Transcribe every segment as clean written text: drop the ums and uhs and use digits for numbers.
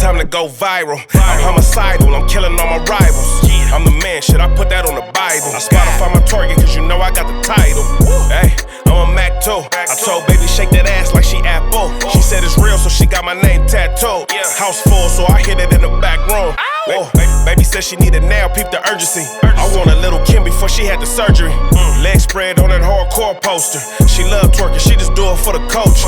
time to go viral. I'm homicidal, I'm killing all my rivals. I'm the man, shit, I put that on the Bible. Spotify my target, cause you know I got the title. Hey, I'm a Mac too. I told baby shake that ass like she Apple. She said it's real, so she got my name tattooed. House full, so I hit it in the back room. Baby said she needed nail, peep the urgency. I want a little Kim before she had the surgery. Leg spread on that hardcore poster. She love twerking, she just do it for the coach.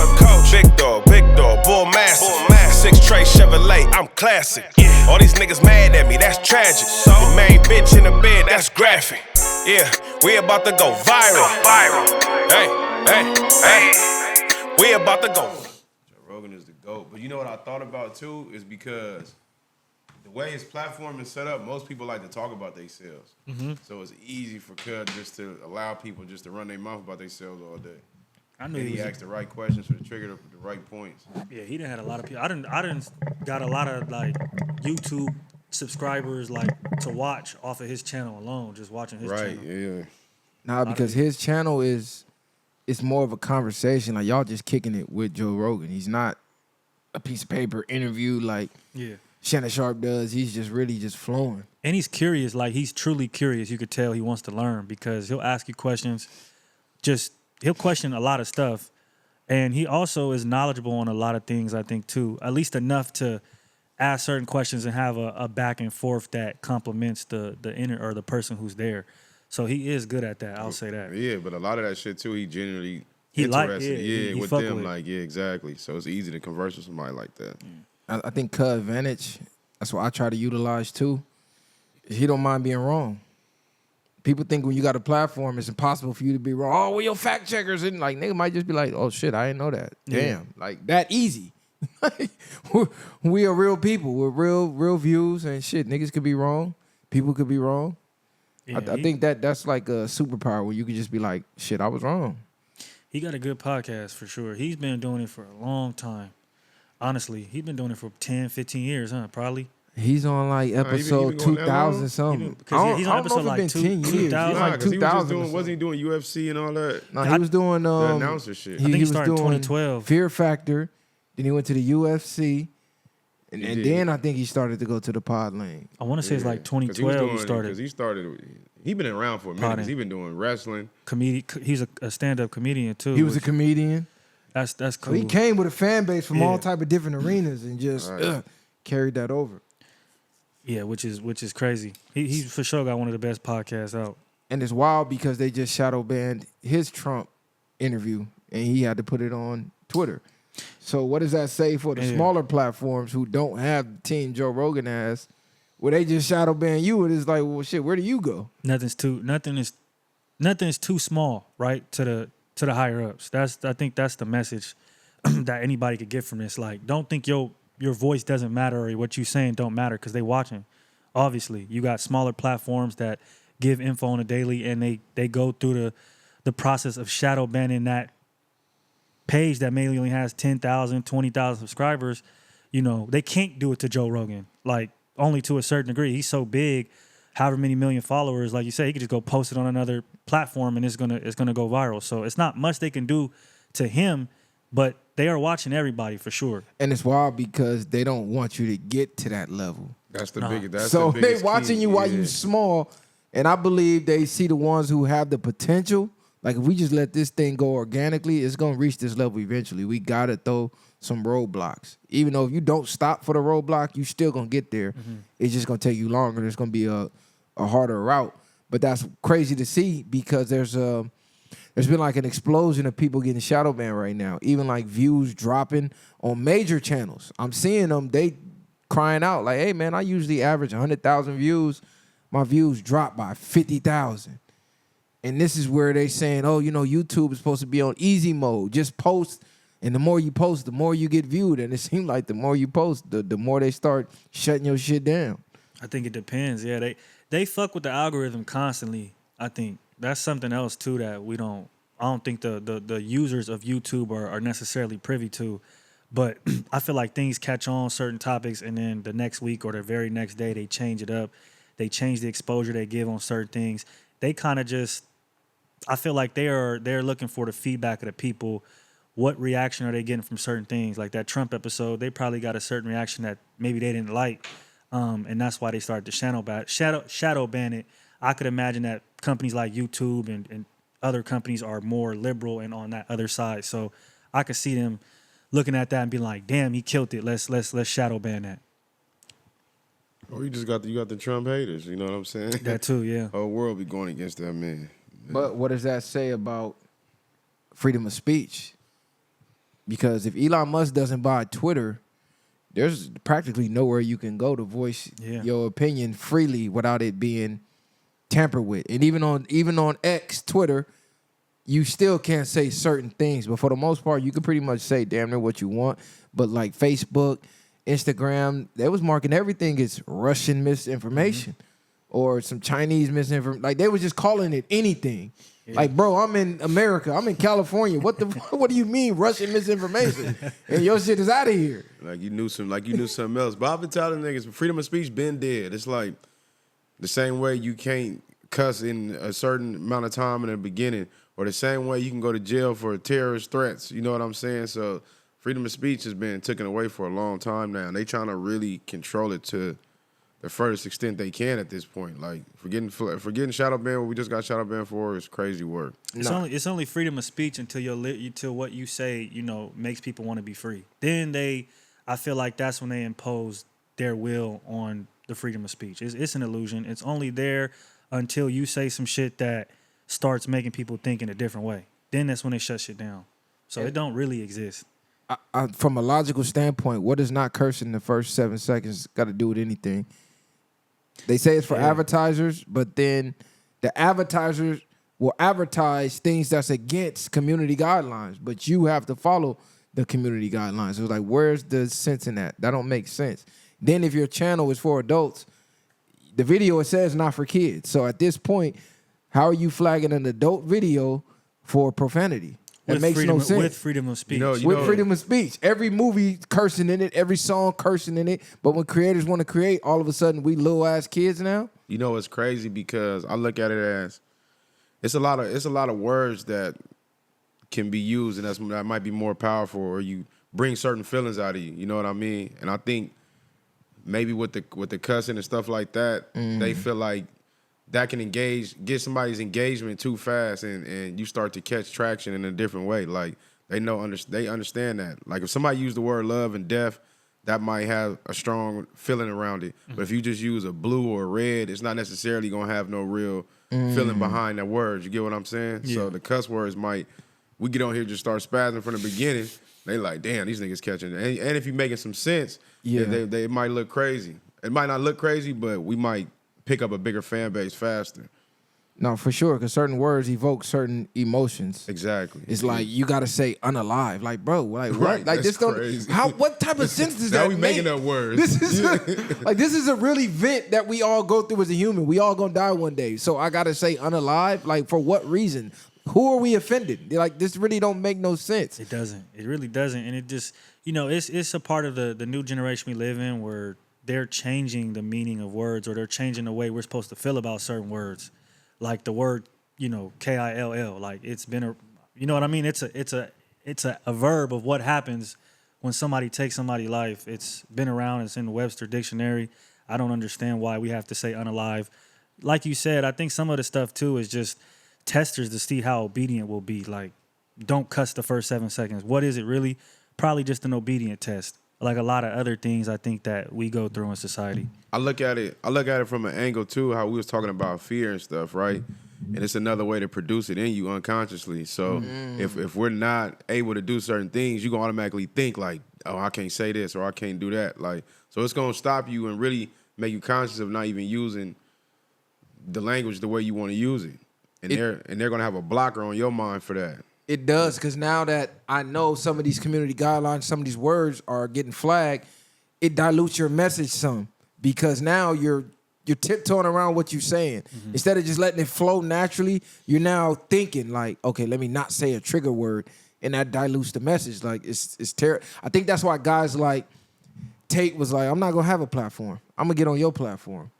Big dog, bull massive. 6 tray Chevrolet, I'm classic. All these niggas mad at me, that's tragic. The main bitch in the bed, that's graphic. Yeah, we about to go viral. Hey, we about to go. Joe Rogan is the GOAT. But you know what I thought about too is because the way his platform is set up, most people like to talk about themselves. So it's easy for Cud just to allow people just to run their mouth about themselves all day. I knew and he asked the right questions for the trigger the right points. Yeah, he done had a lot of people. I didn't got a lot of like YouTube subscribers like to watch off of his channel alone, just watching his channel. Right, yeah. Nah, because his channel it's more of a conversation. Like y'all just kicking it with Joe Rogan. He's not a piece of paper interview like Shannon Sharp does. He's just really just flowing. And he's curious, like he's truly curious. You could tell he wants to learn because he'll ask you questions. He'll question a lot of stuff. And he also is knowledgeable on a lot of things, I think, too. At least enough to ask certain questions and have a back and forth that complements the inner or the person who's there. So he is good at that. I'll say that. Yeah, but a lot of that shit too, he genuinely he interested. He with them, with. Like, yeah, exactly. So it's easy to converse with somebody like that. I think Cud advantage, that's what I try to utilize too. He don't mind being wrong. People think when you got a platform, it's impossible for you to be wrong. Oh, well, your fact checkers. And like, nigga might just be like, oh, shit, I didn't know that. Damn. Like, that easy. We are real people with real views and shit. Niggas could be wrong. People could be wrong. Yeah, I think that's like a superpower where you could just be like, shit, I was wrong. He got a good podcast for sure. He's been doing it for a long time. Honestly, he's been doing it for 10, 15 years, huh? Probably. He's on like episode 2000 something. He's on episode like 10 years. 2000. Wasn't he doing UFC and all that? No, he was doing the announcer shit. I think he was started in doing 2012. Fear Factor. Then he went to the UFC. And then I think he started to go to the pod lane. I want to say it's like 2012 he started. Because he been around for a minute. Because he been doing wrestling. He's a stand-up comedian too. He was a comedian. That's cool. So he came with a fan base from all type of different arenas and just carried that over. Yeah, which is crazy. He for sure got one of the best podcasts out. And it's wild because they just shadow banned his Trump interview and he had to put it on Twitter. So what does that say for the smaller platforms who don't have the team Joe Rogan has, where they just shadow ban you? And it's like, well, shit, where do you go? Nothing is too small, right? To the higher ups. I think that's the message that anybody could get from this. Like, don't think your voice doesn't matter or what you saying don't matter because they watching. Obviously, you got smaller platforms that give info on a daily and they go through the process of shadow banning that page that mainly only has 10,000, 20,000 subscribers. You know, they can't do it to Joe Rogan, like only to a certain degree. He's so big, however many million followers, like you said, he could just go post it on another platform and it's gonna go viral. So it's not much they can do to him, but they are watching everybody for sure. And it's wild because they don't want you to get to that level. That's the biggest. So they watching you while you small, and I believe they see the ones who have the potential. Like, if we just let this thing go organically, it's going to reach this level eventually. We got to throw some roadblocks. Even though if you don't stop for the roadblock, you still going to get there. Mm-hmm. It's just going to take you longer. There's going to be a harder route. But that's crazy to see because there's been like an explosion of people getting shadow banned right now. Even like views dropping on major channels. I'm seeing them, they crying out like, hey, man, I usually average 100,000 views. My views drop by 50,000. And this is where they saying, oh, you know, YouTube is supposed to be on easy mode. Just post, and the more you post, the more you get viewed. And it seems like the more you post, the more they start shutting your shit down. I think it depends. Yeah, they fuck with the algorithm constantly. I think that's something else too that I don't think the users of YouTube are necessarily privy to. But I feel like things catch on certain topics, and then the next week or the very next day they change it up. They change the exposure they give on certain things. They kind of just, I feel like they're looking for the feedback of the people what reaction are they getting from certain things. Like that Trump episode, they probably got a certain reaction that maybe they didn't like, and that's why they started to shadow ban it. I could imagine that companies like YouTube and other companies are more liberal and on that other side. So I could see them looking at that and being like, "Damn, he killed it. Let's shadow ban that." Or you got the Trump haters. You know what I'm saying? That too, yeah. Whole world be going against that man. But what does that say about freedom of speech? Because if Elon Musk doesn't buy Twitter, there's practically nowhere you can go to voice your opinion freely without it being tampered with. And even on X, Twitter, you still can't say certain things. But for the most part, you can pretty much say damn near what you want. But like Facebook, Instagram, they was marking everything as Russian misinformation or some Chinese misinformation. Like they was just calling it anything. Yeah. Like, bro, I'm in America. I'm in California. What do you mean Russian misinformation? And your shit is out of here. Like you knew something else. But I've been telling niggas, freedom of speech been dead. It's like the same way you can't cuss in a certain amount of time in the beginning, or the same way you can go to jail for terrorist threats. You know what I'm saying? So freedom of speech has been taken away for a long time now. And they trying to really control it to the furthest extent they can at this point. Like, forgetting shadow ban, what we just got shadow ban for, is crazy work. It's only freedom of speech until what you say, makes people want to be free. Then I feel like that's when they impose their will on the freedom of speech. It's an illusion. It's only there until you say some shit that starts making people think in a different way. Then that's when they shut shit down. So it don't really exist. From a logical standpoint, what does not cursing the first 7 seconds got to do with anything? They say it's for advertisers, but then the advertisers will advertise things that's against community guidelines, but you have to follow the community guidelines. So it's like, where's the sense in that? That don't make sense. Then if your channel is for adults, the video, it says not for kids. So at this point, how are you flagging an adult video for profanity? That makes no sense. With freedom of speech. With freedom of speech. Every movie cursing in it, every song cursing in it. But when creators want to create, all of a sudden we little ass kids now. You know, it's crazy because I look at it as it's a lot of words that can be used, and that might be more powerful, or you bring certain feelings out of you. You know what I mean? And I think maybe with the cussing and stuff like that, they feel like that can get somebody's engagement too fast, and you start to catch traction in a different way. Like they understand that. Like if somebody used the word love and death, that might have a strong feeling around it. But if you just use a blue or a red, it's not necessarily gonna have no real feeling behind that word. You get what I'm saying? Yeah. So the cuss words we get on here just start spazzing from the beginning. They like, damn, these niggas catching it. And if you're making some sense, they might look crazy. It might not look crazy, but we might pick up a bigger fan base faster. No, for sure, because certain words evoke certain emotions. Exactly. It's like you gotta say unalive, like bro, like right. what? Like That's this crazy. what type of sense does now that we make? making up words. This is a real event that we all go through as a human. We all gonna die one day. So I gotta say unalive, like for what reason? Who are we offended? Like this really don't make no sense. It doesn't. It really doesn't. And it just, it's a part of the new generation we live in where they're changing the meaning of words, or they're changing the way we're supposed to feel about certain words. Like the word, KILL. Like it's been you know what I mean? It's a verb of what happens when somebody takes somebody's life. It's been around. It's in the Webster dictionary. I don't understand why we have to say unalive. Like you said, I think some of the stuff too is just testers to see how obedient we'll be. Like, don't cuss the first 7 seconds. What is it really? Probably just an obedient test. Like a lot of other things I think that we go through in society. I look at it from an angle too, how we was talking about fear and stuff, right? And it's another way to produce it in you unconsciously. So if we're not able to do certain things, you're gonna automatically think like, oh, I can't say this or I can't do that. Like, so it's gonna stop you and really make you conscious of not even using the language the way you want to use it. And they're gonna have a blocker on your mind for that. It does, because now that I know some of these community guidelines, some of these words are getting flagged, it dilutes your message some, because now you're tiptoeing around what you're saying. Instead of just letting it flow naturally, you're now thinking like, okay, let me not say a trigger word, and that dilutes the message. Like it's terrible. I think that's why guys like Tate was like, I'm not gonna have a platform. I'm gonna get on your platform.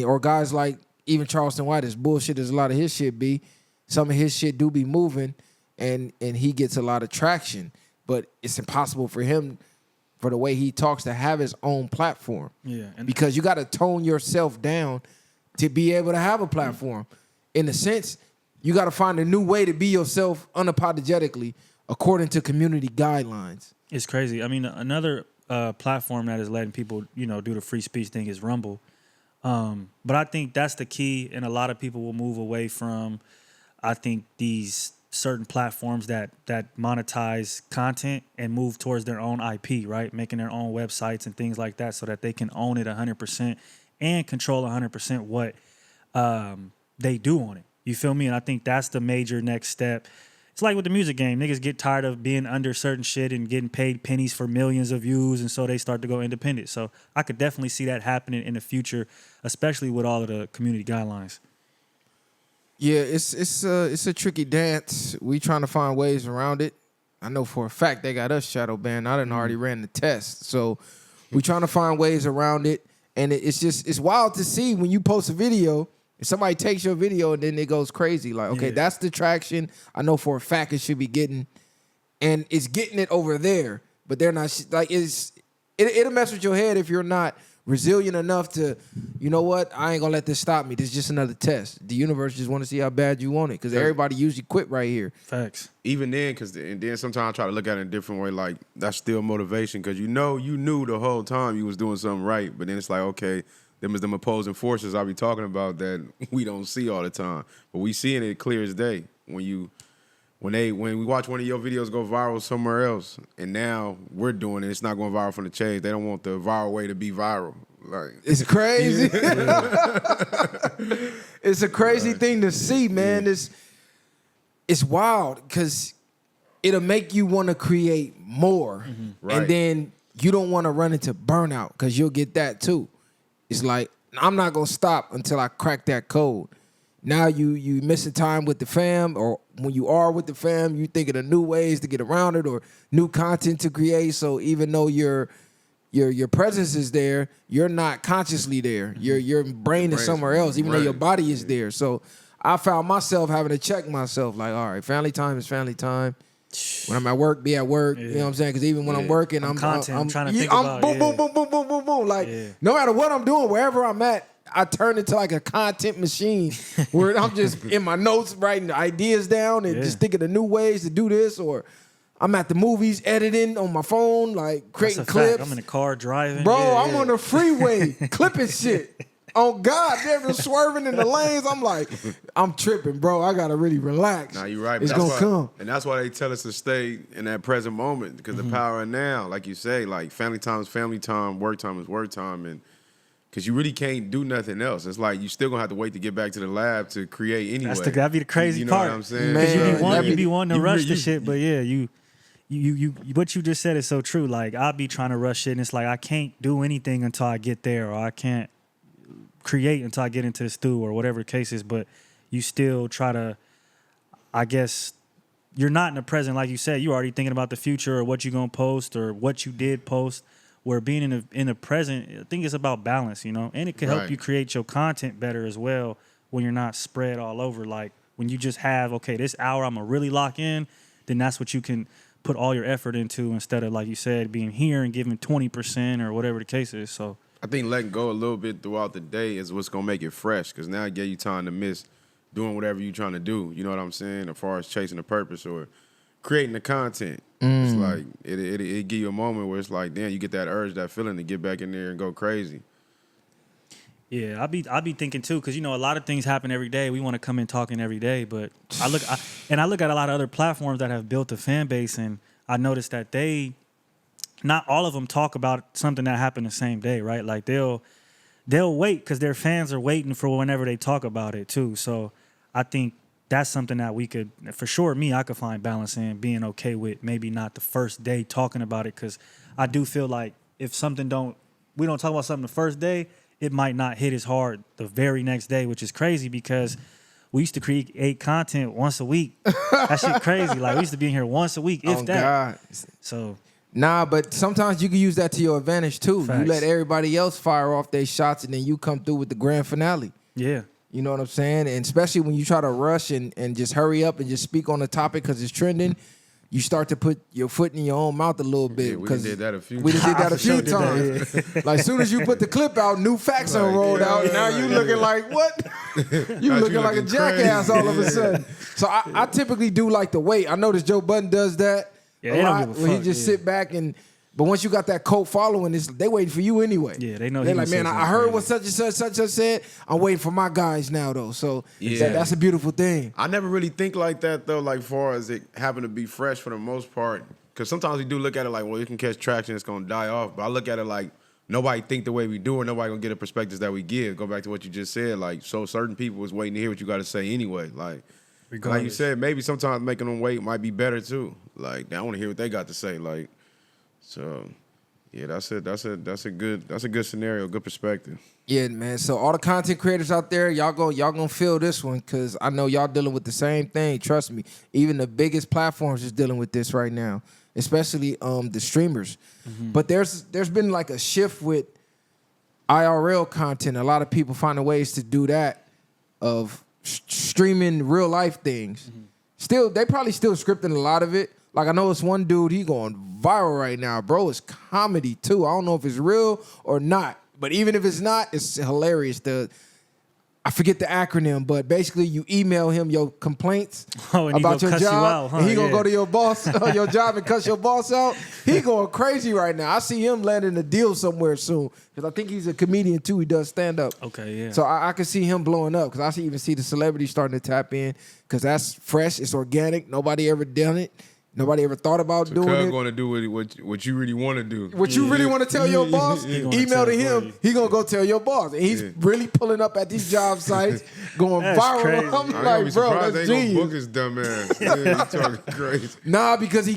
Or guys like even Charleston White, as bullshit as a lot of his shit be, some of his shit do be moving. and he gets a lot of traction. But it's impossible for him, for the way he talks, to have his own platform. Yeah, and because you got to tone yourself down to be able to have a platform. In a sense, you got to find a new way to be yourself unapologetically according to community guidelines. It's crazy. I mean, another platform that is letting people, do the free speech thing is Rumble. But I think that's the key, and a lot of people will move away from, I think, these certain platforms that monetize content and move towards their own IP, right? Making their own websites and things like that so that they can own it 100% and control 100% what they do on it. You feel me? And I think that's the major next step. It's like with the music game. Niggas get tired of being under certain shit and getting paid pennies for millions of views, and so they start to go independent. So I could definitely see that happening in the future, especially with all of the community guidelines. Yeah, it's a tricky dance. We trying to find ways around it. I know for a fact they got us shadow banned. I done already ran the test. So we trying to find ways around it. And it's wild to see when you post a video, if somebody takes your video and then it goes crazy. Like, okay, that's the traction. I know for a fact it should be getting, and it's getting it over there. But they're not, like, it'll mess with your head if you're not resilient enough to, you know what, I ain't gonna let this stop me. This is just another test. The universe just want to see how bad you want it, because everybody usually quit right here. Facts. Even then, and then sometimes I try to look at it in a different way, like that's still motivation, because you knew the whole time you was doing something right, but then it's like, okay, them is them opposing forces I be talking about that we don't see all the time, but we seeing it clear as day when we watch one of your videos go viral somewhere else, and now we're doing it, it's not going viral from the change. They don't want the viral way to be viral. Like, it's crazy. It's a crazy thing to see, man. Yeah. It's wild because it'll make you want to create more, right. And then you don't want to run into burnout because you'll get that too. It's like, I'm not gonna stop until I crack that code. Now you missing time with the fam, or when you are with the fam, you thinking of new ways to get around it or new content to create. So even though your presence is there, you're not consciously there. Your brain is somewhere else, even though your body is there. So I found myself having to check myself, like, all right, family time is family time. When I'm at work, be at work. You know what I'm saying? Because even when I'm working, I'm trying to think about boom, boom, boom, boom, boom, boom, boom. Like, no matter what I'm doing, wherever I'm at, I turn into like a content machine where I'm just in my notes writing ideas down and just thinking of new ways to do this. Or I'm at the movies editing on my phone, like creating clips. Fact. I'm in the car driving. Bro, I'm on the freeway clipping shit. Oh God, they're just swerving in the lanes. I'm like, I'm tripping, bro. I gotta really relax. Nah, you're right. It's gonna come. And that's why they tell us to stay in that present moment, because the power of now, like you say, like family time is family time, work time is work time, and because you really can't do nothing else. It's like you still gonna have to wait to get back to the lab to create anyway. That'd be the crazy you know part. What I'm saying? Because you be wanting to rush the shit, but yeah, you what you just said is so true. Like, I'll be trying to rush shit, and it's like I can't do anything until I get there, or I can't create until I get into the stew, or whatever the case is. But you still try to, I guess, you're not in the present, like you said. You already thinking about the future, or what you're gonna post, or what you did post. Where being in the present, I think it's about balance, and it can help you create your content better as well when you're not spread all over. Like, when you just have, okay, this hour I'm gonna really lock in, then that's what you can put all your effort into, instead of, like you said, being here and giving 20% or whatever the case is. So I think letting go a little bit throughout the day is what's gonna make it fresh, because now it gave you time to miss doing whatever you're trying to do. You know what I'm saying? As far as chasing the purpose or creating the content. It's like it give you a moment where it's like, damn, you get that urge, that feeling to get back in there and go crazy. Yeah, I be thinking too, because a lot of things happen every day. We want to come in talking every day, but I look at a lot of other platforms that have built a fan base, and I noticed that not all of them talk about something that happened the same day, right? Like they'll wait because their fans are waiting for whenever they talk about it too. So I think that's something that we could, for sure, I could find balance in, being okay with maybe not the first day talking about it, because I do feel like if we don't talk about something the first day, it might not hit as hard the very next day, which is crazy because we used to create content once a week. That shit crazy. Like, we used to be in here once a week, if that. God. So. Nah, but sometimes you can use that to your advantage too. Facts. You let everybody else fire off their shots, and then you come through with the grand finale. Yeah. You know what I'm saying? And especially when you try to rush and just hurry up and just speak on the topic because it's trending, you start to put your foot in your own mouth a little bit. Yeah, we because did that a few We times. did that a few did that, times. Like, as soon as you put the clip out, new facts are rolled out. Now you looking like, what? You looking like a jackass all of a sudden. So I typically do like to wait. I notice Joe Budden does that Yeah, a they don't lot, give a where he fuck, just yeah. sit back and. But once you got that cult following, they waiting for you anyway. Yeah, they know he They're gonna like, say man, I something heard crazy. what such and such said. I'm waiting for my guys now, though. So Yeah. that's a beautiful thing. I never really think like that though, like far as it happen to be fresh for the most part. Because sometimes we do look at it like, well, you can catch traction, it's gonna die off. But I look at it like nobody think the way we do, or nobody gonna get the perspectives that we give. Go back to what you just said, like so certain people was waiting to hear what you got to say anyway. Like you Regardless. said, maybe sometimes making them wait might be better too. Like I want to hear what they got to say. Like so. Yeah, that's a good scenario, good perspective. Yeah, man. So all the content creators out there, y'all gonna feel this one because I know y'all dealing with the same thing. Trust me. Even the biggest platforms is dealing with this right now, especially the streamers. But there's been like a shift with IRL content. A lot of people finding ways to do that of streaming real life things. Still, they probably still scripting a lot of it. Like I know it's one dude, he going viral right now, bro. It's comedy too. I don't know if it's real or not, but even if it's not, it's hilarious. I forget the acronym, but basically you email him your complaints Oh, and he about gonna your cuss you job, out, huh? and he gonna Yeah. go to your boss, your job, and cuss your boss out. He going crazy right now. I see him landing a deal somewhere soon because I think he's a comedian too. He does stand up. Okay, yeah. So I can see him blowing up because even see the celebrities starting to tap in because that's fresh. It's organic. Nobody ever done it. Nobody ever thought about doing Cuz it. going to do what you really want to do. What you really want to tell your boss, He gonna email tell to for him. you. He gonna go tell your boss, and he's really pulling up at these job sites, going That's viral. crazy. I'm I ain't gonna like, be bro, surprised that's they ain't genius. gonna book his dumb ass. Yeah, you talking crazy. Nah, because he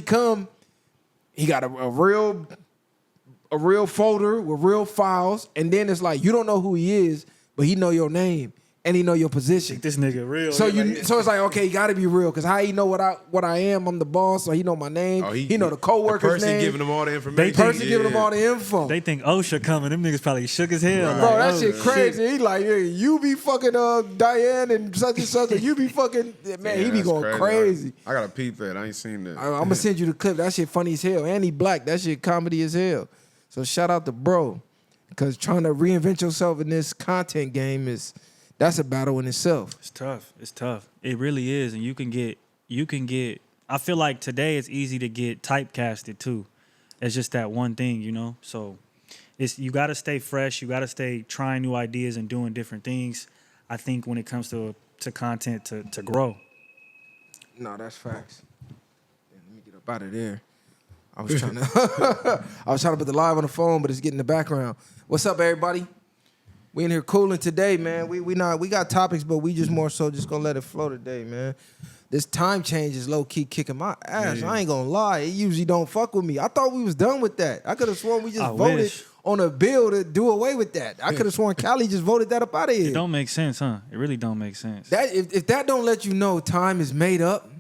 got a real folder with real files, and then it's like you don't know who he is, but he know your name and he know your position. This nigga real. So like, so it's like, okay, you gotta be real, cause how he know what I am? I'm the boss, so he know my name. Oh, he know the coworker's the person name. giving them all the information. The person giving him all the info. they think OSHA coming. Them niggas probably shook as hell. Right. Bro, Like, that oh, shit crazy. He like, hey, you be fucking Diane and such, and you be fucking man. Yeah, He be that's going crazy. I gotta peep that. I ain't seen that. I'm gonna send you the clip. That shit funny as hell. And he black. That shit comedy as hell. So shout out to bro, because trying to reinvent yourself in this content game that's a battle in itself. It's tough. It's tough. It really is. And you can get, I feel like today it's easy to get typecasted too. It's just that one thing, you know? So you got to stay fresh. You got to stay trying new ideas and doing different things. I think when it comes to content to grow. No, that's facts. Yeah, let me get up out of there. I was trying to put the live on the phone, but it's getting in the background. What's up, everybody? We in here cooling today, man. We got topics, but we just more so just gonna let it flow today, man. This time change is low key kicking my ass. Yeah. I ain't gonna lie. It usually don't fuck with me. I thought we was done with that. I could have sworn we just I voted wish. on a bill to do away with that. I could have sworn Cali just voted that up out of here. It don't make sense, huh? It really don't make sense. That if that don't let you know time is made up,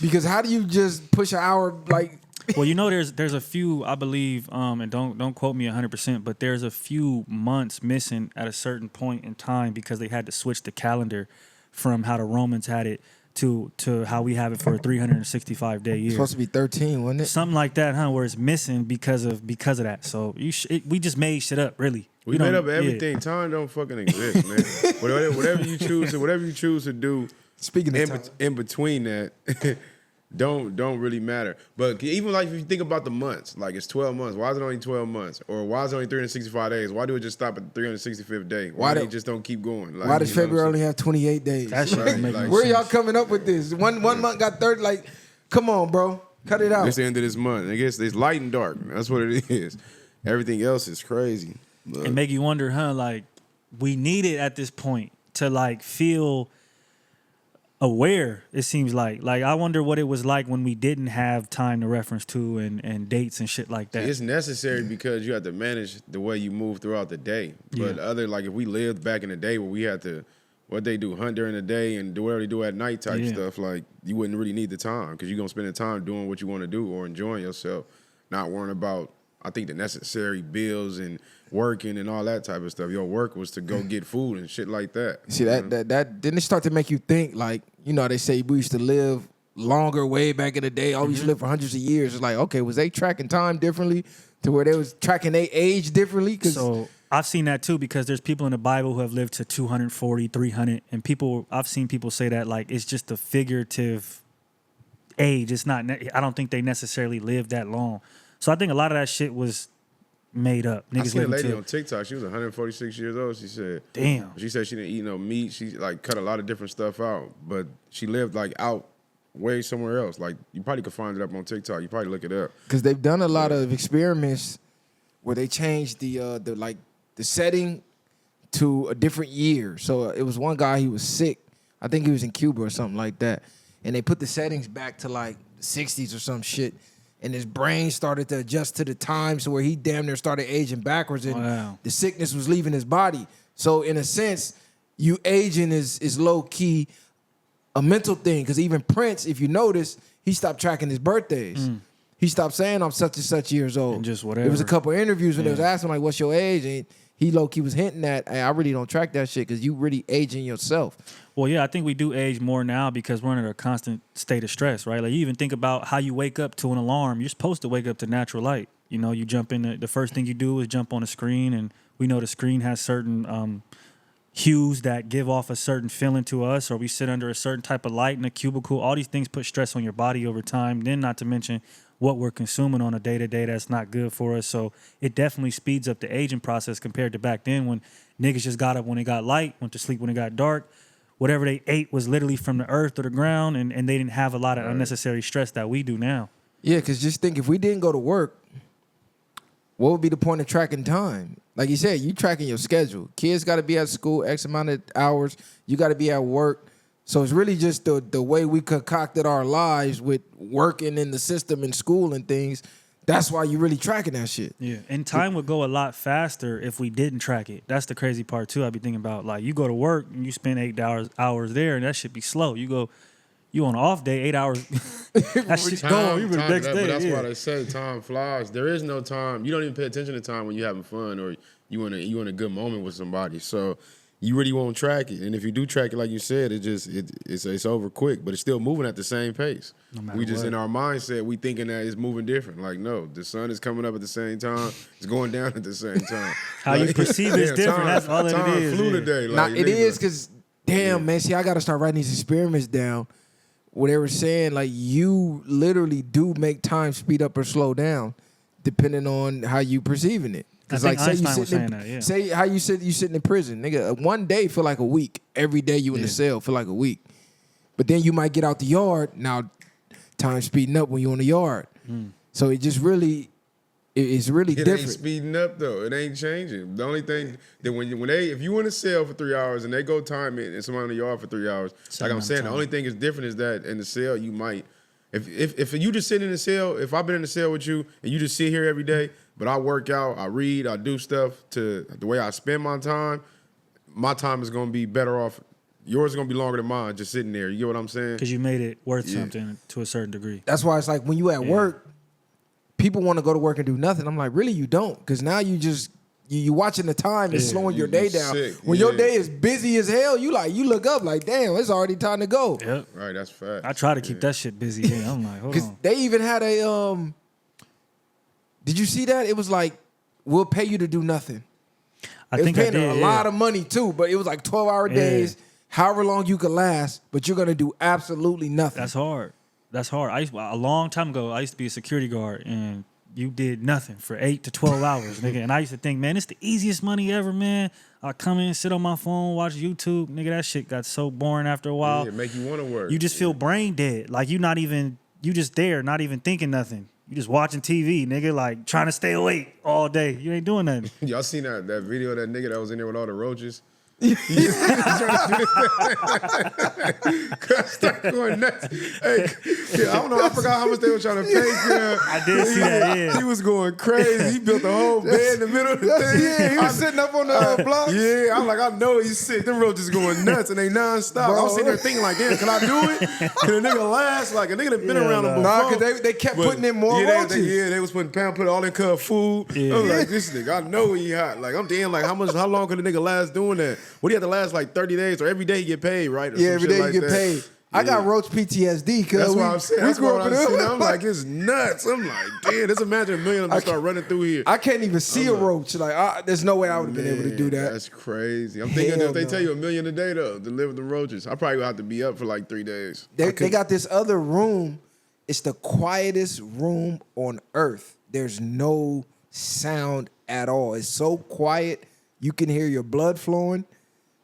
because how do you just push an hour like? Well, you know, there's a few, I believe, and don't quote me 100%, but there's a few months missing at a certain point in time because they had to switch the calendar from how the Romans had it to how we have it for a 365-day year. It's supposed to be 13, wasn't it? Something like that, huh? Where it's missing because of that. So we just made shit up, really. We made up everything. Time don't fucking exist, man. whatever you choose to do. Speaking of time. in between that, don't really matter. But even like if you think about the months, like it's 12 months. Why is it only 12 months? Or why is it only 365 days? Why do it just stop at the 365th day? Why they just don't keep going? Like, Why does you know what I'm February only saying? have 28 days? That shit don't make no Where sense. y'all coming up with this? One month got 30. Like, come on, bro, cut it out. It's the end of this month. I guess it's light and dark. That's what it is. Everything else is crazy. But It make you wonder, huh? Like, we need it at this point to like feel aware. It seems like I wonder what it was like when we didn't have time to reference to and dates and shit like that. it's necessary because you have to manage the way you move throughout the day. But Yeah. like if we lived back in the day where we had to, what they do, hunt during the day and do whatever they do at night type Yeah. stuff, like you wouldn't really need the time because you're going to spend the time doing what you want to do or enjoying yourself, not worrying about I think the necessary bills and working and all that type of stuff. Your work was to go get food and shit like that. See that then it start to make you think like, you know, they say we used to live longer way back in the day. We used to live for hundreds of years. It's like, okay, was they tracking time differently to where they was tracking their age differently? So I've seen that too, because there's people in the Bible who have lived to 240, 300, and I've seen people say that like it's just a figurative age. It's not. I don't think they necessarily lived that long. So I think a lot of that shit was made up. I seen a lady on TikTok. She was 146 years old. She said, "Damn." She said she didn't eat no meat. She like cut a lot of different stuff out, but she lived like out way somewhere else. Like you probably could find it up on TikTok. You probably look it up because they've done a lot of experiments where they changed the setting to a different year. So it was one guy, he was sick. I think he was in Cuba or something like that. And they put the settings back to like the 60s or some shit. And his brain started to adjust to the time, so where he damn near started aging backwards, and the sickness was leaving his body. So in a sense, you aging is low key a mental thing. Because even Prince, if you notice, he stopped tracking his birthdays. He stopped saying I'm such and such years old. And just whatever. There was a couple of interviews when they was asking like, "What's your age?" And he low key was hinting at, "Hey, I really don't track that shit because you really aging yourself." Well, yeah, I think we do age more now because we're in a constant state of stress, right? Like you even think about how you wake up to an alarm. You're supposed to wake up to natural light. You know, you jump in. The first thing you do is jump on the screen, and we know the screen has certain hues that give off a certain feeling to us, or we sit under a certain type of light in a cubicle. All these things put stress on your body over time. Then, not to mention what we're consuming on a day-to-day that's not good for us. So it definitely speeds up the aging process compared to back then when niggas just got up when it got light, went to sleep when it got dark. Whatever they ate was literally from the earth or the ground, and they didn't have a lot of unnecessary stress that we do now. Yeah, because just think, if we didn't go to work, what would be the point of tracking time? Like you said, you tracking your schedule. Kids got to be at school X amount of hours. You got to be at work. So it's really just the way we concocted our lives with working in the system in school and things. That's why you really tracking that shit. Yeah, and time would go a lot faster if we didn't track it. That's the crazy part too. I be thinking about like you go to work and you spend 8 hours there, and that should be slow. You on an off day, 8 hours. That shit gone. You the next day. But that's why they say time flies. There is no time. You don't even pay attention to time when you're having fun or you in a good moment with somebody. So you really won't track it. And if you do track it, like you said, it's over quick, but it's still moving at the same pace. No We just what. in our mindset, we thinking that it's moving different. Like, no, the sun is coming up at the same time. It's going down at the same time. How you perceive it's different. That's all it time is. flew Yeah. today. Nah, Like, it is because, damn, man, see, I got to start writing these experiments down where they were saying, like, you literally do make time speed up or slow down depending on how you perceiving it. Because, like, say you sitting in, say how you sitting in prison, nigga. One day feel like a week. Every day you in the cell feel like a week. But then you might get out the yard. Now, time speeding up when you're in the yard. So it just really, it's really different. It ain't speeding up though. It ain't changing. The only thing that if you in a cell for 3 hours and they go time it and somebody in the yard for 3 hours, like I'm saying, the only thing is different is that in the cell you might. If you just sit in the cell, if I've been in the cell with you and you just sit here every day, but I work out, I read, I do stuff to the way I spend my time is gonna be better off. Yours is gonna be longer than mine, just sitting there. You get what I'm saying? Because you made it worth something to a certain degree. That's why it's like when you at work, people want to go to work and do nothing. I'm like, really, you don't? Because now you watching the time and slowing your day down. Sick. When your day is busy as hell, you look up like, damn, it's already time to go. Yep. Right, that's fact. I try to keep that shit busy. Yeah, I'm like, hold Because on. they even had a did you see that? It was like, we'll pay you to do nothing. I It was think I paying did. a lot of money too, but it was like 12-hour days, however long you could last, but you're gonna do absolutely nothing. That's hard. A long time ago, I used to be a security guard, and you did nothing for 8 to 12 hours, nigga. And I used to think, man, it's the easiest money ever, man. I come in, sit on my phone, watch YouTube, nigga. That shit got so boring after a while. Yeah, make you want to work. You just feel brain dead. Like you just there, not even thinking nothing. You just watching TV, nigga, like trying to stay awake all day. You ain't doing nothing. Y'all seen that video of that nigga that was in there with all the roaches? Start going nuts. Hey, I don't know. I forgot how much they were trying to pay. I did see that. Yeah. He was going crazy. He built a whole bed in the middle of the thing. Yeah, he was sitting up on the block. Yeah, I'm like, I know he's sick. Them roaches going nuts and they nonstop. I was sitting there thinking like, damn, can I do it? Can a nigga last? Like a nigga that been around him before. Nah, because they kept putting in more roaches. They was putting put all in cut food. Yeah. I was like, this nigga, I know he hot. Like I'm thinking like, how long could a nigga last doing that? What do you have to last like 30 days or every day you get paid, right? Or Yeah, every day you like get that. paid. I got roach PTSD because That's what I'm saying. That's grew what up I'm in saying. I'm like, it's nuts. I'm like, damn, just imagine a million of them start running through here. I can't even see a roach. Like, there's no way I would have been able to do that. That's crazy. I'm thinking if they tell you $1 million a day though to live with the roaches, I probably would have to be up for like 3 days. They got this other room. It's the quietest room on earth. There's no sound at all. It's so quiet. You can hear your blood flowing,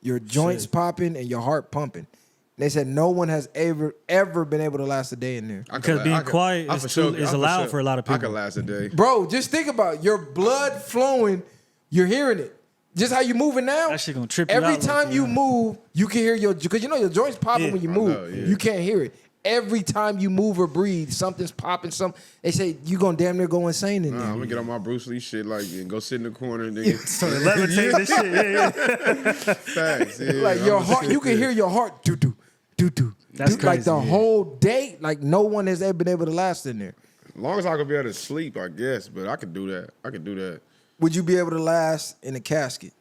your joints popping, and your heart pumping. They said no one has ever been able to last a day in there. Because being quiet is allowed for a lot of people. I could last a day. Bro, just think about it. Your blood flowing, you're hearing it. Just how you moving now. That shit gonna trip you Every out, time you move, you can hear because you know your joints popping when you move. You can't hear it. Every time you move or breathe, something's popping. They say you gonna damn near go insane in there. I'm gonna get on my Bruce Lee shit and go sit in the corner and then So levitate this shit. Yeah. Facts. Yeah, Like your heart, you can hear your heart do do do do. That's Like crazy, the whole day, like no one has ever been able to last in there. As long as I could be able to sleep, I guess. But I could do that. Would you be able to last in a casket?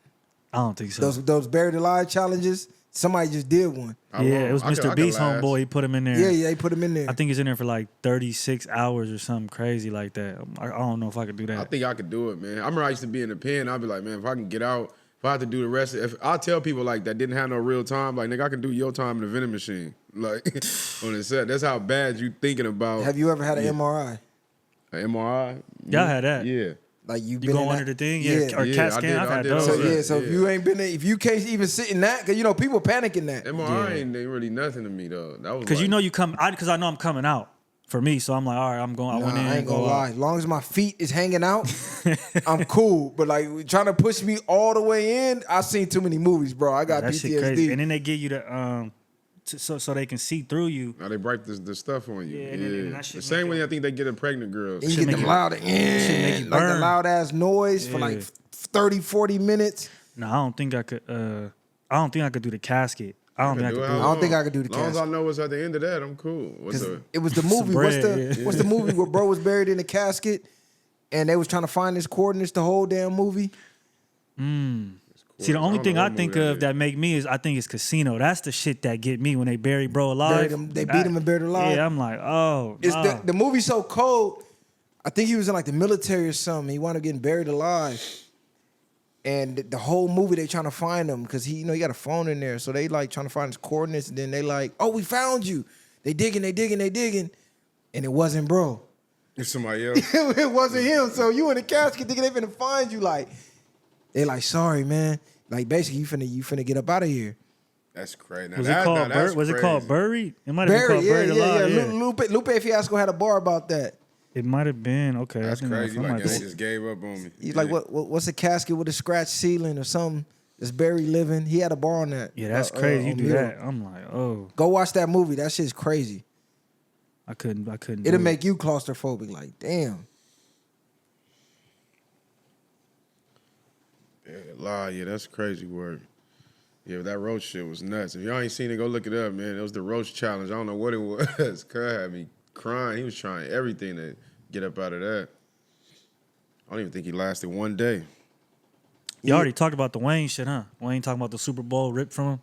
I don't think so. Those buried alive challenges. Somebody just did one. It was Mr. Beast homeboy. He put him in there. Yeah, he put him in there. I think he's in there for like 36 hours or something crazy like that. I don't know if I could do that. I think I could do it, man. I remember I used to be in the pen. I'd be like, man, if I can get out, if I have to do the rest, if I tell people like that didn't have no real time, like nigga, I can do your time in the vending machine, like on the set. That's how bad you thinking about. Have you ever had an MRI? An MRI? Y'all had that? Yeah. Like you go under the thing, or CAT scan. I've had those. So if you ain't been there, if you can't even sit in that, because you know people panic in that. MRI ain't really nothing to me though. That was because you know you come, because I know I'm coming out for me, so I'm like, all right, I'm going. I went in. I ain't gonna lie. As long as my feet is hanging out, I'm cool. But like trying to push me all the way in, I seen too many movies, bro. I got that PTSD. Shit crazy. And then they give you the so they can see through you. Now they break the stuff on you. Yeah, and that shit the same way I think they get a pregnant girl. And you get them loud, like the loud ass noise for like 30, 40 minutes. No, I don't think I could. I don't think I could do the casket. I don't think I could do it. I don't think I could do the casket. As long as I know what's at the end of that, I'm cool. It was the movie. What's the movie where bro was buried in a casket and they was trying to find his coordinates the whole damn movie? See, the only thing I think of that make me is I think it's Casino. That's the shit that get me when they bury bro alive. They beat him and buried alive. Yeah, I'm like, oh. It's the movie's so cold. I think he was in like the military or something. He wound up getting buried alive. And the whole movie they trying to find him because he got a phone in there. So they like trying to find his coordinates and then they like, oh, we found you. They digging. And it wasn't bro. It's somebody else. It wasn't him. So you in the casket thinking they finna find you like. They like, sorry, man. Like basically, you finna get up out of here. That's crazy. Now, Was it called Buried? It might have been called Buried Alive. Yeah. Lupe Fiasco had a bar about that. It might have been. Okay, that's crazy. Like they just gave up on me. He's like, what's a casket with a scratched ceiling or something? That's buried living. He had a bar on that. Yeah, that's crazy. You do that. I'm like, oh. Go watch that movie. That shit's crazy. I couldn't. It'll make you claustrophobic. Like, damn. Yeah, that's crazy word. Yeah, that roach shit was nuts. If y'all ain't seen it, go look it up, man. It was the roach challenge. I don't know what it was. Cuz had me crying. He was trying everything to get up out of that. I don't even think he lasted one day. You already talked about the Wayne shit, huh? Wayne talking about the Super Bowl ripped from him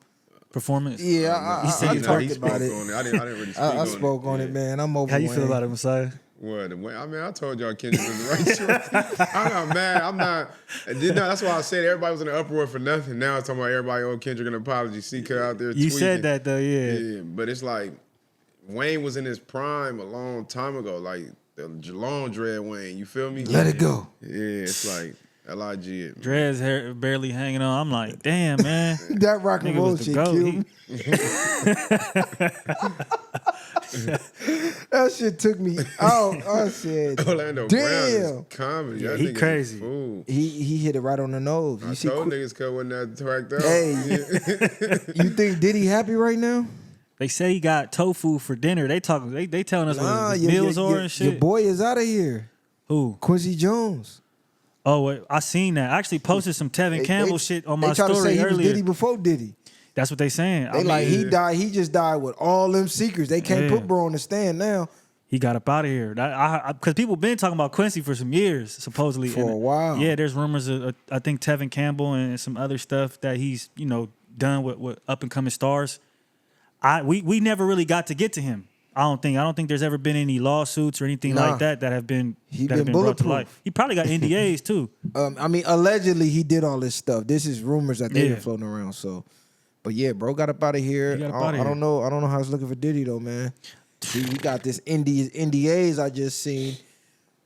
performance. Yeah, I talked about it. I didn't really speak on it. I spoke on it, man. I'm over. How you feel about it, Messiah? What? I mean, I told y'all Kendrick was the right choice. I'm not mad. I'm not. That's why I said everybody was in an uproar for nothing. Now it's talking about everybody owe Kendrick an apology. See, cut out there. You tweeting. said that though, yeah. Yeah, but it's like Wayne was in his prime a long time ago, like the long dread Wayne. You feel me? Let it go. Yeah, it's like LIG. Dread's hair barely hanging on. I'm like, damn, man. That rock and roll shit killed me. That shit took me out. I said, Orlando Brown is damn. comedy. Yeah, That he nigga's a crazy. fool. He hit it right on the nose. I told niggas cut when that tracked up. Hey, you think Diddy happy right now? They say he got tofu for dinner. They telling us what his meals are and shit. Your boy is out of here. Who? Quincy Jones. Oh, wait, I seen that. I actually posted some Tevin Campbell shit on my They try to say story he was earlier. Diddy before Diddy. That's what they saying. They like he died. He just died with all them secrets. They can't put bro on the stand now. He got up out of here. Because people been talking about Quincy for some years, supposedly. For a while. Yeah, there's rumors of, I think, Tevin Campbell and some other stuff that he's, done with up-and-coming stars. We never really got to him. I don't think there's ever been any lawsuits or anything like that have been brought to bulletproof. light. He probably got NDAs too. I mean, allegedly he did all this stuff. This is rumors that they've been floating around. So, but yeah, bro got up out of here. I don't know how it's looking for Diddy though, man. See, we got this NDAs I just seen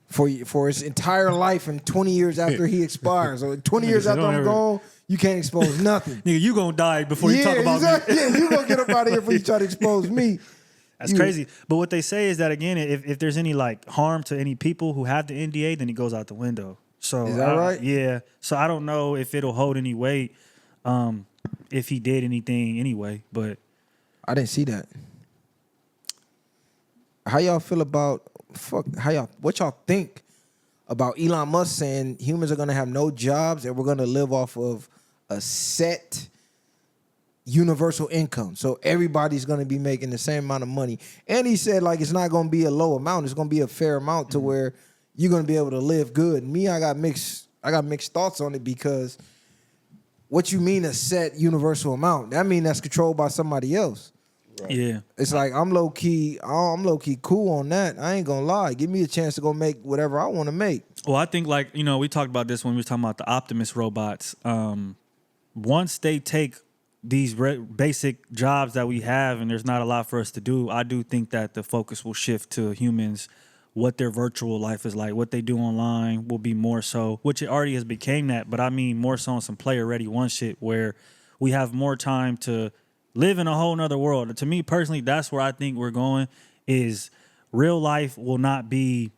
for his entire life and 20 years after he expires. So 20 years after I'm gone, you can't expose nothing. Nigga, you gonna die before you talk about me. Yeah, you gonna get up out of here before you try to expose me. That's crazy. But what they say is that, again, if there's any harm to any people who have the NDA, then it goes out the window. So is that right? Yeah. So I don't know if it'll hold any weight if he did anything anyway. But I didn't see that. How y'all feel about what y'all think about Elon Musk saying humans are gonna have no jobs and we're gonna live off of a set universal income. So everybody's going to be making the same amount of money. And he said it's not going to be a low amount. It's going to be a fair amount to where you're going to be able to live good. Me, I got mixed thoughts on it because what you mean a set universal amount? That mean that's controlled by somebody else. right. Yeah, It's like I'm low key cool on that. I ain't going to lie. Give me a chance to go make whatever I want to make. well, I think we talked about this when we were talking about the Optimus robots. Once they take these basic jobs that we have and there's not a lot for us to do, I do think that the focus will shift to humans, what their virtual life is like, what they do online will be more so, which it already has became that, but I mean more so on some player ready one shit where we have more time to live in a whole nother world. To me personally, that's where I think we're going, is real life will not be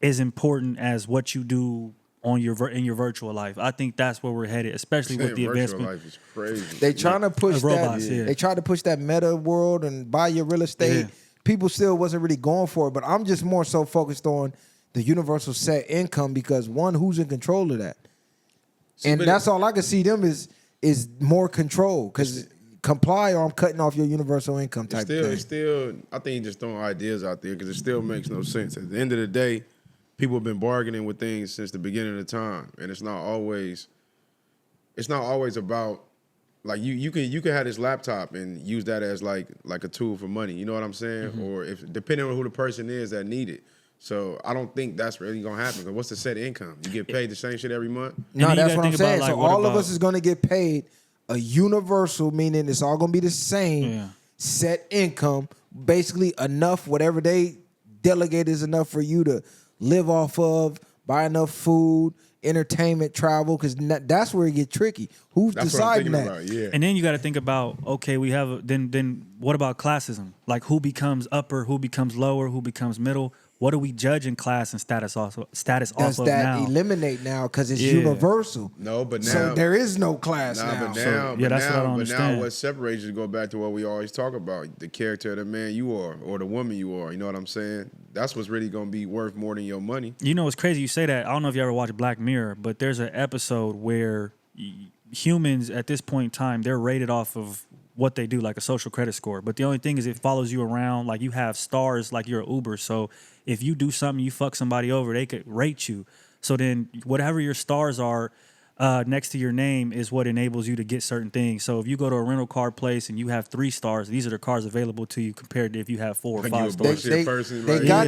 as important as what you do in your virtual life. I think that's where we're headed, especially with the advancement. Virtual life is crazy. They trying to push robots, They tried to push that meta world and buy your real estate. Yeah. People still wasn't really going for it, but I'm just more so focused on the universal set income because one, who's in control of that? And that's all I can see them is more control because comply or I'm cutting off your universal income type thing. It's still, I think just throwing ideas out there because it still makes no sense. At the end of the day, people have been bargaining with things since the beginning of time, and it's not always about like you can have this laptop and use that as like a tool for money. You know what I'm saying? Mm-hmm. Or if depending on who the person is that need it. So I don't think that's really gonna happen. Because what's the set income? You get paid the same shit every month? No, that's what I'm saying. So all of us is gonna get paid a universal, meaning it's all gonna be the same set income. Basically enough, whatever they delegate is enough for you to live off of, buy enough food, entertainment, travel, because that's where it get tricky. Who's deciding that? About, yeah. And then you got to think about, okay, we have then what about classism? Like who becomes upper, who becomes lower, who becomes middle? What do we judge in class and status off of Does that now? Eliminate now because it's universal? No, but now so there is no class now. But now what separates you to go back to what we always talk about, the character of the man you are or the woman you are. You know what I'm saying? That's what's really gonna be worth more than your money. You know, it's crazy you say that. I don't know if you ever watched Black Mirror, but there's an episode where humans at this point in time, they're rated off of what they do, like a social credit score. But the only thing is it follows you around, like you have stars like you're an Uber. So if you do something, you fuck somebody over, they could rate you. So then whatever your stars are next to your name is what enables you to get certain things. So if you go to a rental car place and you have 3 stars, these are the cars available to you compared to if you have 4 or 5 stars. They got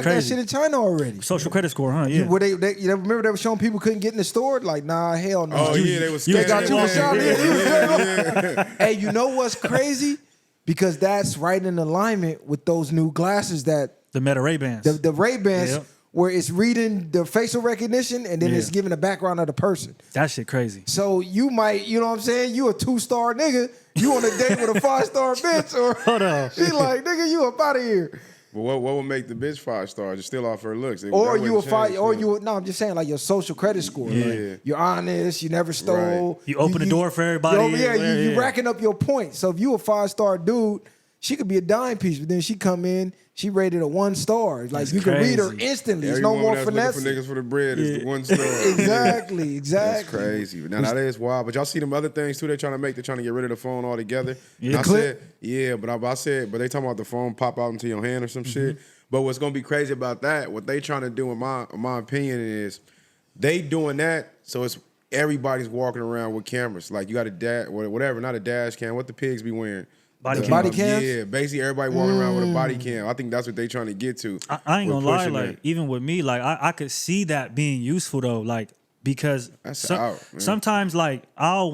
that shit in China already. Social credit score, huh? Yeah. You remember they were showing people couldn't get in the store? Like, nah, hell no. Oh, yeah, they was They got you in scamming. shop. Hey, you know what's crazy? Because that's right in alignment with those new glasses that The Meta Ray-Bans. the Ray-Bans, where it's reading the facial recognition and then Yeah. it's giving the background of the person. That shit crazy. So you might, you know what I'm saying? You a 2-star nigga. You on a date with a 5-star bitch, or Hold on. she like, nigga, you up out of here. But what would make the bitch 5 stars? Just still off her looks. Or That you a wouldn't five, change, or yeah. you. No, I'm just saying like your social credit score. Yeah. Like, you're honest. You never stole. Right. You open the door for everybody, You yeah. racking up your points. So if you a 5-star dude, she could be a dime piece, but then she come in, she rated a 1 star. Like That's you can read her crazy. instantly. There's Every no woman more that's finesse. looking for niggas for the bread is the 1 star. Exactly. That's crazy. Now that is wild. But y'all see them other things too? They're trying to get rid of the phone altogether. Yeah. I The clip? said, yeah, but I said, but they talking about the phone pop out into your hand or some shit. But what's gonna be crazy about that? What they trying to do, in my opinion, is they doing that so it's everybody's walking around with cameras. Like you got a whatever, not a dash cam. What the pigs be wearing? Body The, cam. Body cams? Yeah, basically everybody walking around with a body cam. I think that's what they trying to get to. I ain't with gonna lie, pushing like that. even with me, like I could see that being useful though, like because That's out, man. sometimes like I'll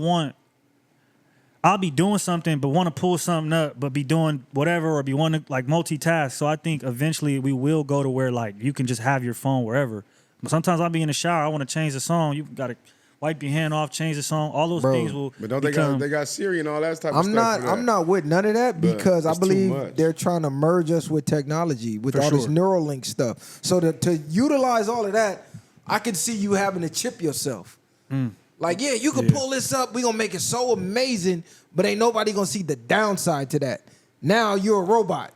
be doing something but want to pull something up, but be doing whatever or be wanting to like multitask. So I think eventually we will go to where like you can just have your phone wherever. But sometimes I'll be in the shower, I want to change the song. You gotta wipe your hand off, change the song. All those Bro, things will. But don't become, they got Siri and all that type of stuff? I'm not with none of that But because I it's too believe much. they're trying to merge us with technology with For all this sure. Neuralink stuff. So to utilize all of that, I could see you having to chip yourself. Like, yeah, you can pull this up. We're going to make it so amazing, but ain't nobody going to see the downside to that. Now you're a robot.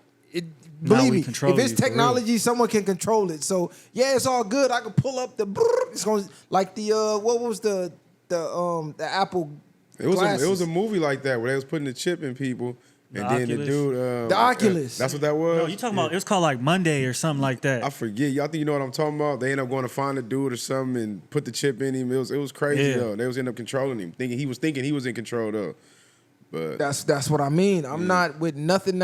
Now Believe we me, control if it's you, for real. technology, someone can control it. So, yeah, it's all good. I can pull up the... It's going to... Like the... what was the Apple It was glasses? a movie like that where they was putting the chip in people, and The then Oculus? the dude, The Oculus. That's what that was. No, you talking about? It was called like Monday or something like that. I forget. Y'all think you know what I'm talking about? They end up going to find the dude or something and put the chip in him. It was crazy Yeah. though. They was end up controlling him, thinking he was in control though. But That's what I mean. I'm not with nothing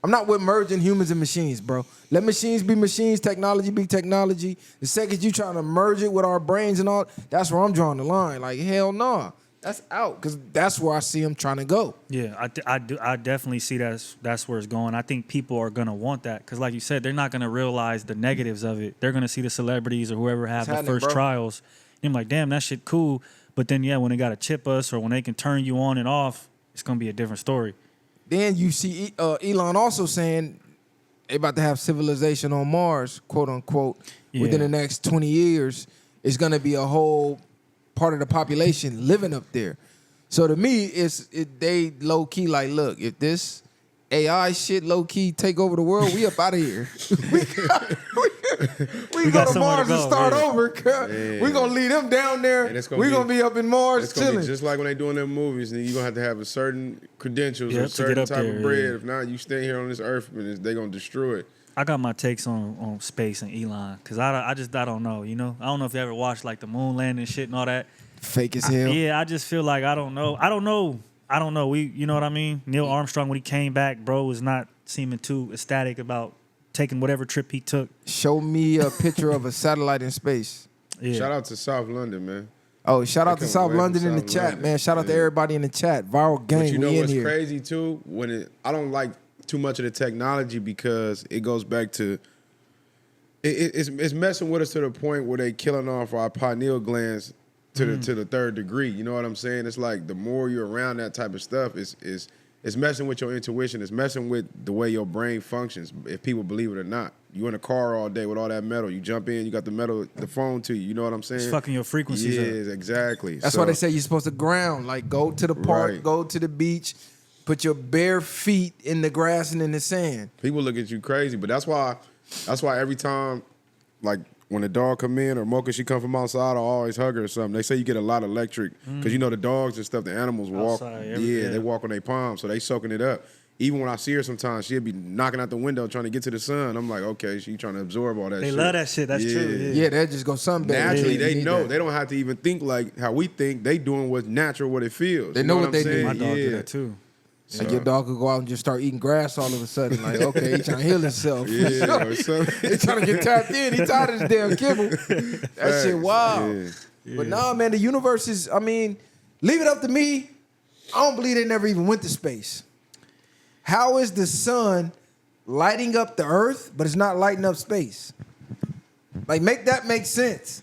I'm not with merging humans and machines, bro. Let machines be machines, technology be technology. The second you trying to merge it with our brains and all, that's where I'm drawing the line. Like, hell no. That's out, because that's where I see them trying to go. Yeah, I definitely see that's where it's going. I think people are gonna want that because, like you said, they're not gonna realize the negatives of it. They're gonna see the celebrities or whoever have the happening, first bro. trials. And I'm like, damn, that shit cool. But then, yeah, when they gotta chip us or when they can turn you on and off, it's gonna be a different story. Then you see Elon also saying they about to have civilization on Mars, quote unquote, within Yeah. the next 20 years. It's going to be a whole part of the population living up there. So to me, they low key like, look, if this AI shit low key take over the world, we up out of here. we got go to somewhere to Mars and go, start yeah. over. We gonna leave them down there. And it's gonna We be- gonna be up in Mars it's gonna be chilling. just like when they doing them movies, and you're gonna have a certain credentials or Yep, a to certain get up type there, of bread. yeah. If not, you stay here on this earth, and they gonna destroy it. I got my takes on space and Elon because I don't know. You know, I don't know if you ever watched like the moon landing shit and all that. Fake as hell. Yeah, I just feel like I don't know. You know what I mean? Neil Armstrong, when he came back, bro, was not seeming too ecstatic about taking whatever trip he took. Show me a picture of a satellite in space. Yeah. Shout out to South London, man. Oh, shout out to come South way from London in the South chat, London. man. Shout out to Yeah. everybody in the chat. Viral gang, But you know we in what's here. crazy too? I don't like too much of the technology because it goes back to it's messing with us to the point where they killing off our pineal glands to the third degree. You know what I'm saying? It's like the more you're around that type of stuff, it's messing with your intuition. It's messing with the way your brain functions. If people believe it or not, you in a car all day with all that metal. You jump in, you got the phone to you. You know what I'm saying? It's fucking your frequencies up. Yes, exactly. That's why they say you're supposed to ground. Like, go to the park, Right. go to the beach, put your bare feet in the grass and in the sand. People look at you crazy, but that's why every time, like when the dog come in or Mocha, she come from outside, I always hug her or something. They say you get a lot of electric because you know the dogs and stuff, the animals walk. Outside, They walk on their palms, so they soaking it up. Even when I see her sometimes, she'll be knocking out the window trying to get to the sun. I'm like, okay, she trying to absorb all that They shit. love that shit. That's true. Yeah. Yeah, they just go sunbathe. Naturally, You they need know. that. They don't have to even think like how we think. They doing what's natural, what it feels. They You know what I'm they do. saying? My dog yeah. did that too. Like, your dog could go out and just start eating grass all of a sudden. Like, okay, he trying to heal himself. Yeah, or something. He trying to get tapped in. He tired of this damn kibble. That shit wild. Yeah. But nah, man, the universe is, I mean, leave it up to me. I don't believe they never even went to space. How is the sun lighting up the earth, but it's not lighting up space? Like, make that make sense.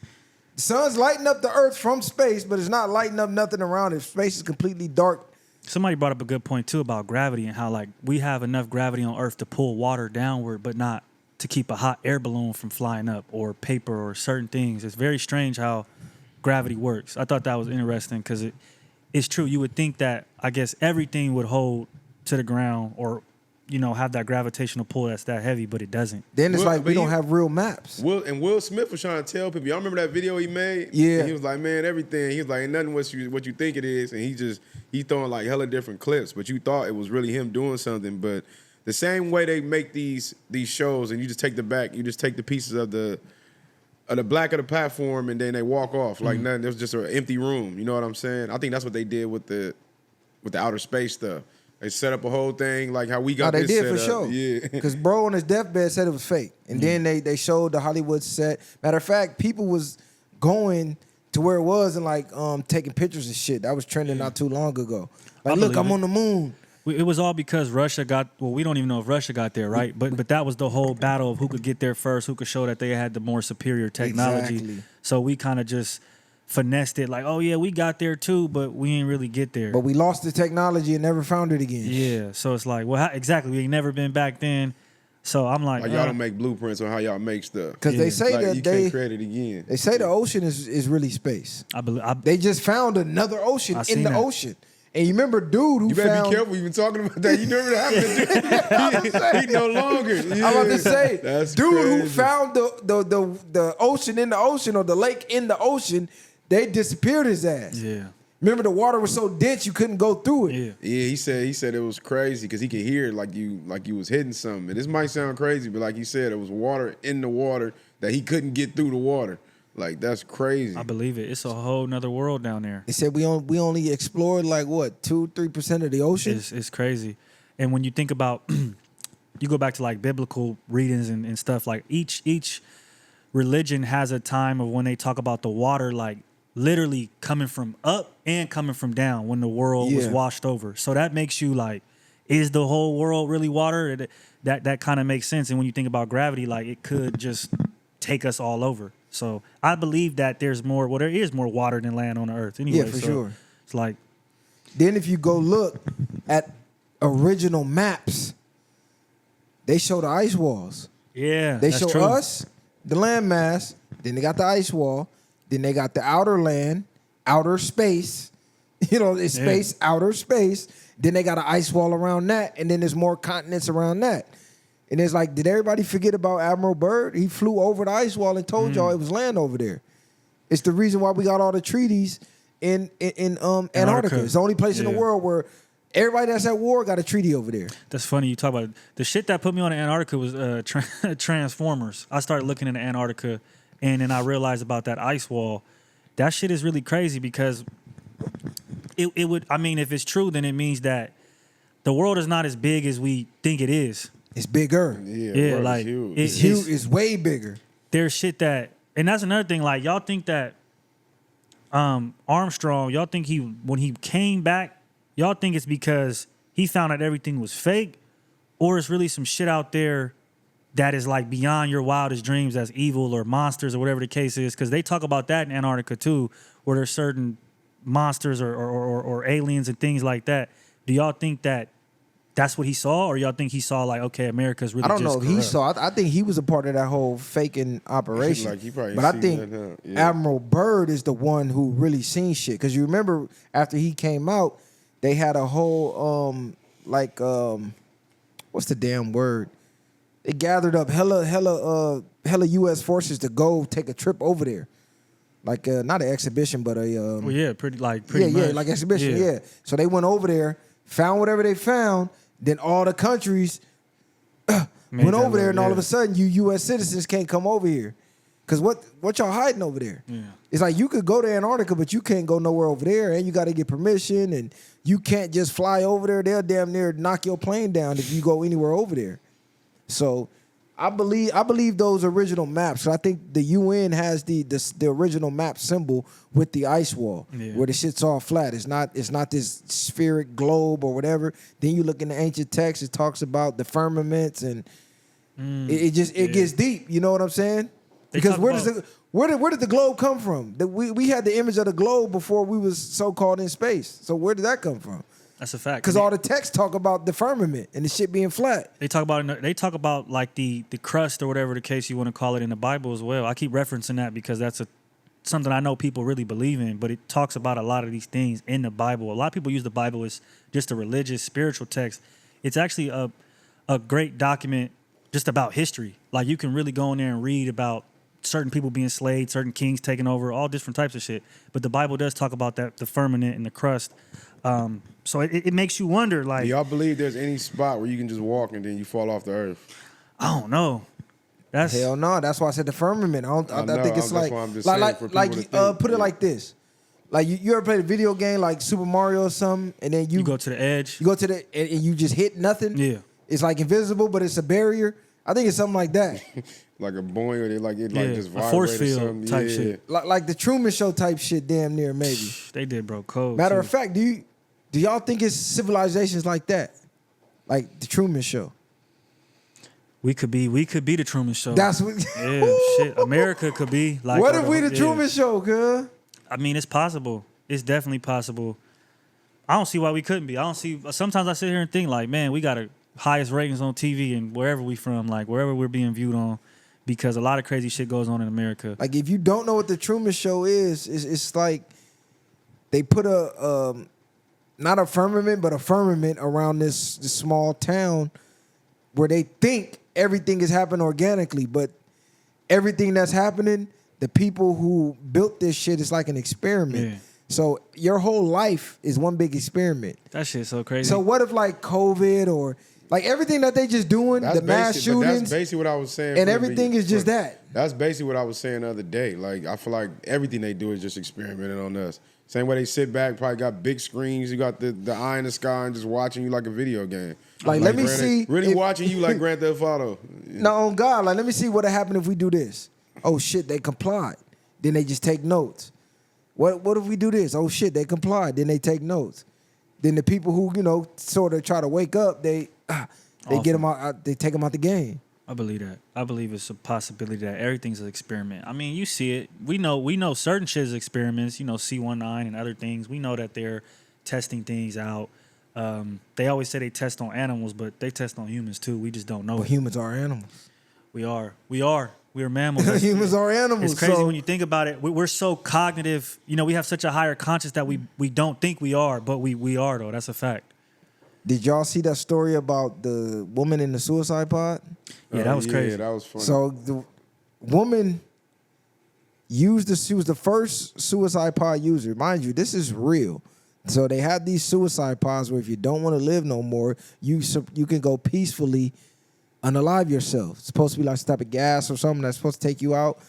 The sun's lighting up the earth from space, but it's not lighting up nothing around it. Space is completely dark. Somebody brought up a good point too about gravity and how like we have enough gravity on Earth to pull water downward, but not to keep a hot air balloon from flying up or paper or certain things. It's very strange how gravity works. I thought that was interesting because it's true. You would think that I guess everything would hold to the ground or have that gravitational pull that's that heavy, but it doesn't. Then it's like we don't have real maps. Will Smith was trying to tell people. Y'all remember that video he made? Yeah. And he was like, man, everything. He was like, ain't nothing what you think it is. And he throwing like hella different clips, but you thought it was really him doing something. But the same way they make these shows, and you just take the pieces of the black of the platform, and then they walk off like nothing. It was just an empty room. You know what I'm saying? I think that's what they did with the outer space stuff. They set up a whole thing like how we got this set up. They did for sure. Yeah. Because bro on his deathbed said it was fake. And then they showed the Hollywood set. Matter of fact, people was going to where it was and like taking pictures and shit. That was trending not too long ago. Like, look, I'm on the moon. It was all because Russia we don't even know if Russia got there, right? But that was the whole battle of who could get there first, who could show that they had the more superior technology. Exactly. So we kind of just finessed it like, oh yeah, we got there too, but we ain't really get there. But we lost the technology and never found it again. Yeah, so it's like, well, exactly, we ain't never been back then. So I'm like y'all don't make blueprints on how y'all make stuff. Because they say that you can't create it again. They say the ocean is really space. I believe they just found another ocean in the ocean. And you remember dude who You better found... be careful. You've been talking about that. You never happened. He no longer. Yeah. I'm about to say, That's dude crazy. who found the ocean in the ocean or the lake in the ocean, they disappeared his ass. Yeah. Remember the water was so dense you couldn't go through it. Yeah. Yeah, he said it was crazy because he could hear it like you was hitting something. And this might sound crazy, but like he said, it was water in the water that he couldn't get through the water. Like, that's crazy. I believe it. It's a whole nother world down there. They said we only explored like what 2-3% of the ocean. It's crazy. And when you think about, you go back to like biblical readings and stuff. Like each religion has a time of when they talk about the water, like literally coming from up and coming from down when the world was washed over. So that makes you like, is the whole world really water? That kind of makes sense. And when you think about gravity, like it could just take us all over. So I believe that there is more water than land on the earth. Anyway, Yeah, for sure. It's like, Then if you go look at original maps, they show the ice walls. yeah, They that's show true. us, the landmass, then they got the ice wall, then they got the outer land, outer space. It's space, outer space. Then they got an ice wall around that, and then there's more continents around that. And it's like, did everybody forget about Admiral Byrd? He flew over the ice wall and told y'all it was land over there. It's the reason why we got all the treaties in Antarctica. It's the only place in the world where everybody that's at war got a treaty over there. That's funny you talk about it. The shit that put me on Antarctica was Transformers. I started looking into Antarctica, and then I realized about that ice wall. That shit is really crazy because it would, I mean, if it's true, then it means that the world is not as big as we think it is. It's bigger. Yeah, like huge. It's huge. It's way bigger. There's shit that, and that's another thing. Like y'all think that Armstrong, y'all think when he came back, y'all think it's because he found out everything was fake, or it's really some shit out there that is like beyond your wildest dreams, as evil or monsters or whatever the case is. Because they talk about that in Antarctica too, where there's certain monsters or aliens and things like that. Do y'all think that that's what he saw, or y'all think he saw like, okay, America's really? I don't know if he corrupt? saw. I think he was a part of that whole faking operation. Like, he probably but I seen think that, huh? Yeah. Admiral Byrd is the one who really seen shit. Because you remember after he came out, they had a whole what's the damn word? They gathered up hella U.S. forces to go take a trip over there. Like not an exhibition, but a pretty much. Like exhibition, yeah. So they went over there, found whatever they found. Then all the countries went over there, and all of a sudden, you U.S. citizens can't come over here. Because what y'all hiding over there? Yeah. It's like you could go to Antarctica, but you can't go nowhere over there, and you got to get permission, and you can't just fly over there. They'll damn near knock your plane down if you go anywhere over there. So I believe those original maps. So I think the UN has the original map symbol with the ice wall, where the shit's all flat. It's not this spheric globe or whatever. Then you look in the ancient text, it talks about the firmaments, and it gets deep. You know what I'm saying? Because where did the globe come from? We had the image of the globe before we was so-called in space. So where did that come from? That's a fact. Because all the texts talk about the firmament and the shit being flat. They talk about like the crust or whatever the case you want to call it in the Bible as well. I keep referencing that because that's something I know people really believe in, but it talks about a lot of these things in the Bible. A lot of people use the Bible as just a religious, spiritual text. It's actually a great document just about history. Like you can really go in there and read about certain people being enslaved, certain kings taking over, all different types of shit. But the Bible does talk about that, the firmament and the crust. So it makes you wonder, like... Do y'all believe there's any spot where you can just walk and then you fall off the earth? I don't know. Hell no. That's why I said the firmament. I think it's that's why I'm just saying for people to think, put it like this. Like you ever played a video game like Super Mario or something, and then you go to the edge. You go to and you just hit nothing. Yeah. It's like invisible, but it's a barrier. I think it's something like that. Like a boing, or like just vibrate a force field or something. type shit. Like the Truman Show type shit, damn near maybe. They did, bro. Code. Matter of fact, do y'all think it's civilizations like that, like the Truman Show? We could be the Truman Show. That's what. Yeah, shit. America could be like. What if we the Truman Show, cuz? I mean, it's possible. It's definitely possible. I don't see why we couldn't be. I don't see. Sometimes I sit here and think like, man, we got the highest ratings on TV and wherever we from, like wherever we're being viewed on, because a lot of crazy shit goes on in America. Like if you don't know what the Truman Show is, it's like they put not a firmament, but a firmament around this small town where they think everything is happening organically, but everything that's happening, the people who built this shit is like an experiment. Yeah. So your whole life is one big experiment. That shit's so crazy. So what if like COVID or like everything that they just doing, the mass shootings, that's basically what I was saying. And everything is just that. That's basically what I was saying the other day. Like I feel like everything they do is just experimenting on us. Same way they sit back, probably got big screens. You got the eye in the sky and just watching you like a video game. Like let me see. Really watching you like Grand Theft Auto. No, on God, like let me see what'll happen if we do this. Oh shit, they complied. Then they just take notes. What if we do this? Oh shit, they complied. Then they take notes. Then the people who sort of try to wake up, they get them out. They take them out the game. I believe that. I believe it's a possibility that everything's an experiment. I mean, you see it. We know certain shit is experiments. C19 and other things. We know that they're testing things out. They always say they test on animals, but they test on humans too. We just don't know. But humans are animals. We are. We're mammals. Humans are animals. It's crazy when you think about it. We're so cognitive. We have such a higher conscience that we don't think we are, but we are though. That's a fact. Did y'all see that story about the woman in the suicide pod? Yeah, that was crazy. Yeah, that was funny. So the woman she was the first suicide pod user. Mind you, this is real. So they have these suicide pods where if you don't want to live no more, you can go peacefully unalive yourself. It's supposed to be like some type of gas or something that's supposed to take you out.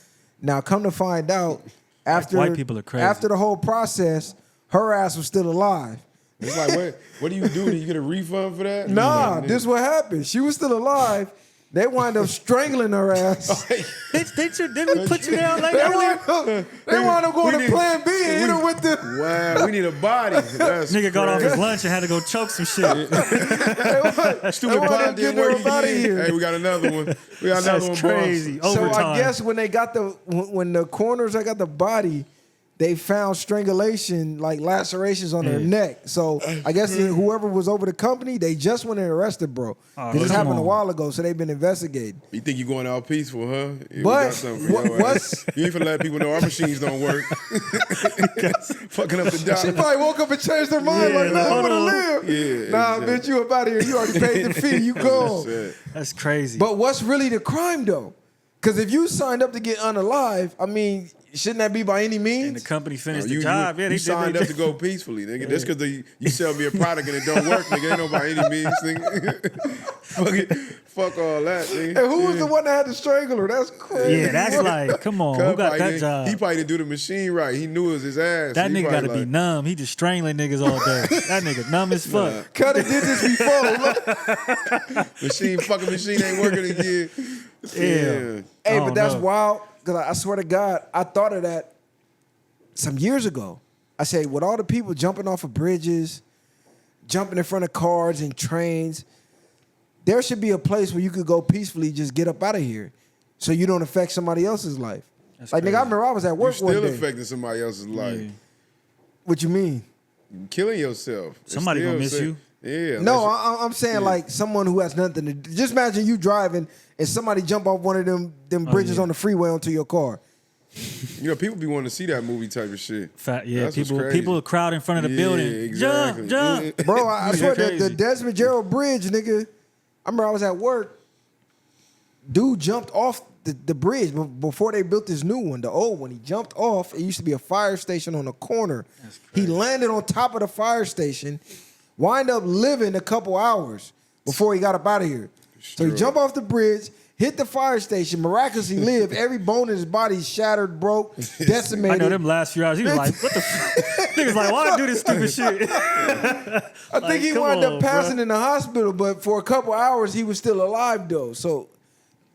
Now, come to find out, after white people are crazy. After the whole process, her ass was still alive. It's like, what do you do? Do you get a refund for that? Nah, this what happened. She was still alive. They wind up strangling her ass. Didn't we put you down like that? They wind up going to Plan B and hit her with the... Wow, we need a body. That's Nigga got off his lunch and had to go choke some shit. Stupid pod didn't work again. Hey, we got another one. That's crazy. Boss. Overtime. So I guess when the coroners got the body, they found strangulation, like lacerations on her neck. So I guess whoever was over the company, they just went and arrested, bro. This happened a while ago, so they've been investigating. You think you're going out peaceful, huh? Yeah, but you ain't finna let people know our machines don't work. Fucking up the job. She probably woke up and changed her mind, like, nah, I want to live. Yeah, nah, bitch, you up out of here. You already paid the fee. You gone. That's crazy. But what's really the crime, though? Because if you signed up to get unalive, I mean, shouldn't that be by any means? And the company finished the job. You signed up to go peacefully, nigga. That's because you sell me a product and it don't work, nigga. Ain't no by any means, nigga. Fuck all that, nigga. And who was the one that had to strangle her? That's crazy. Yeah, that's like, come on. Who got that job? He probably didn't do the machine right. He knew it was his ass. That nigga got to be numb. He just strangling niggas all day. That nigga numb as fuck. Cuddy did this before. Fucking machine ain't working again. Yeah. Hey, but that's wild. Because I swear to God, I thought of that some years ago. I say, with all the people jumping off of bridges, jumping in front of cars and trains, there should be a place where you could go peacefully, just get up out of here. so you don't affect somebody else's life. That's Like, crazy. nigga, I remember I was at You work one still day. affecting somebody else's life. Yeah. What you mean? Killing yourself. It's Somebody still gonna miss sick. you. Yeah. No, unless I'm saying like someone who has nothing to do. Just imagine you driving and somebody jump off one of them bridges yeah. on the freeway onto your car. you know, people be wanting to see that movie type of shit. Yeah, That's what's crazy. people crowd in front of the Yeah, building. exactly. Jump. Bro, I swear the crazy. Desmond Gerald Bridge, nigga. I remember I was at work. Dude jumped off the bridge before they built this new one, the old one. He jumped off. It used to be a fire station on the corner. He landed on top of the fire station, wind up living a couple hours before he got up out of here. So he jumped off the bridge, hit the fire station, miraculously lived. Every bone in his body shattered, broke, decimated. I know them last few hours. He was like, "What the?" Niggas like, "Why do this stupid shit?" I think he wound up passing in the hospital, but for a couple hours he was still alive though. So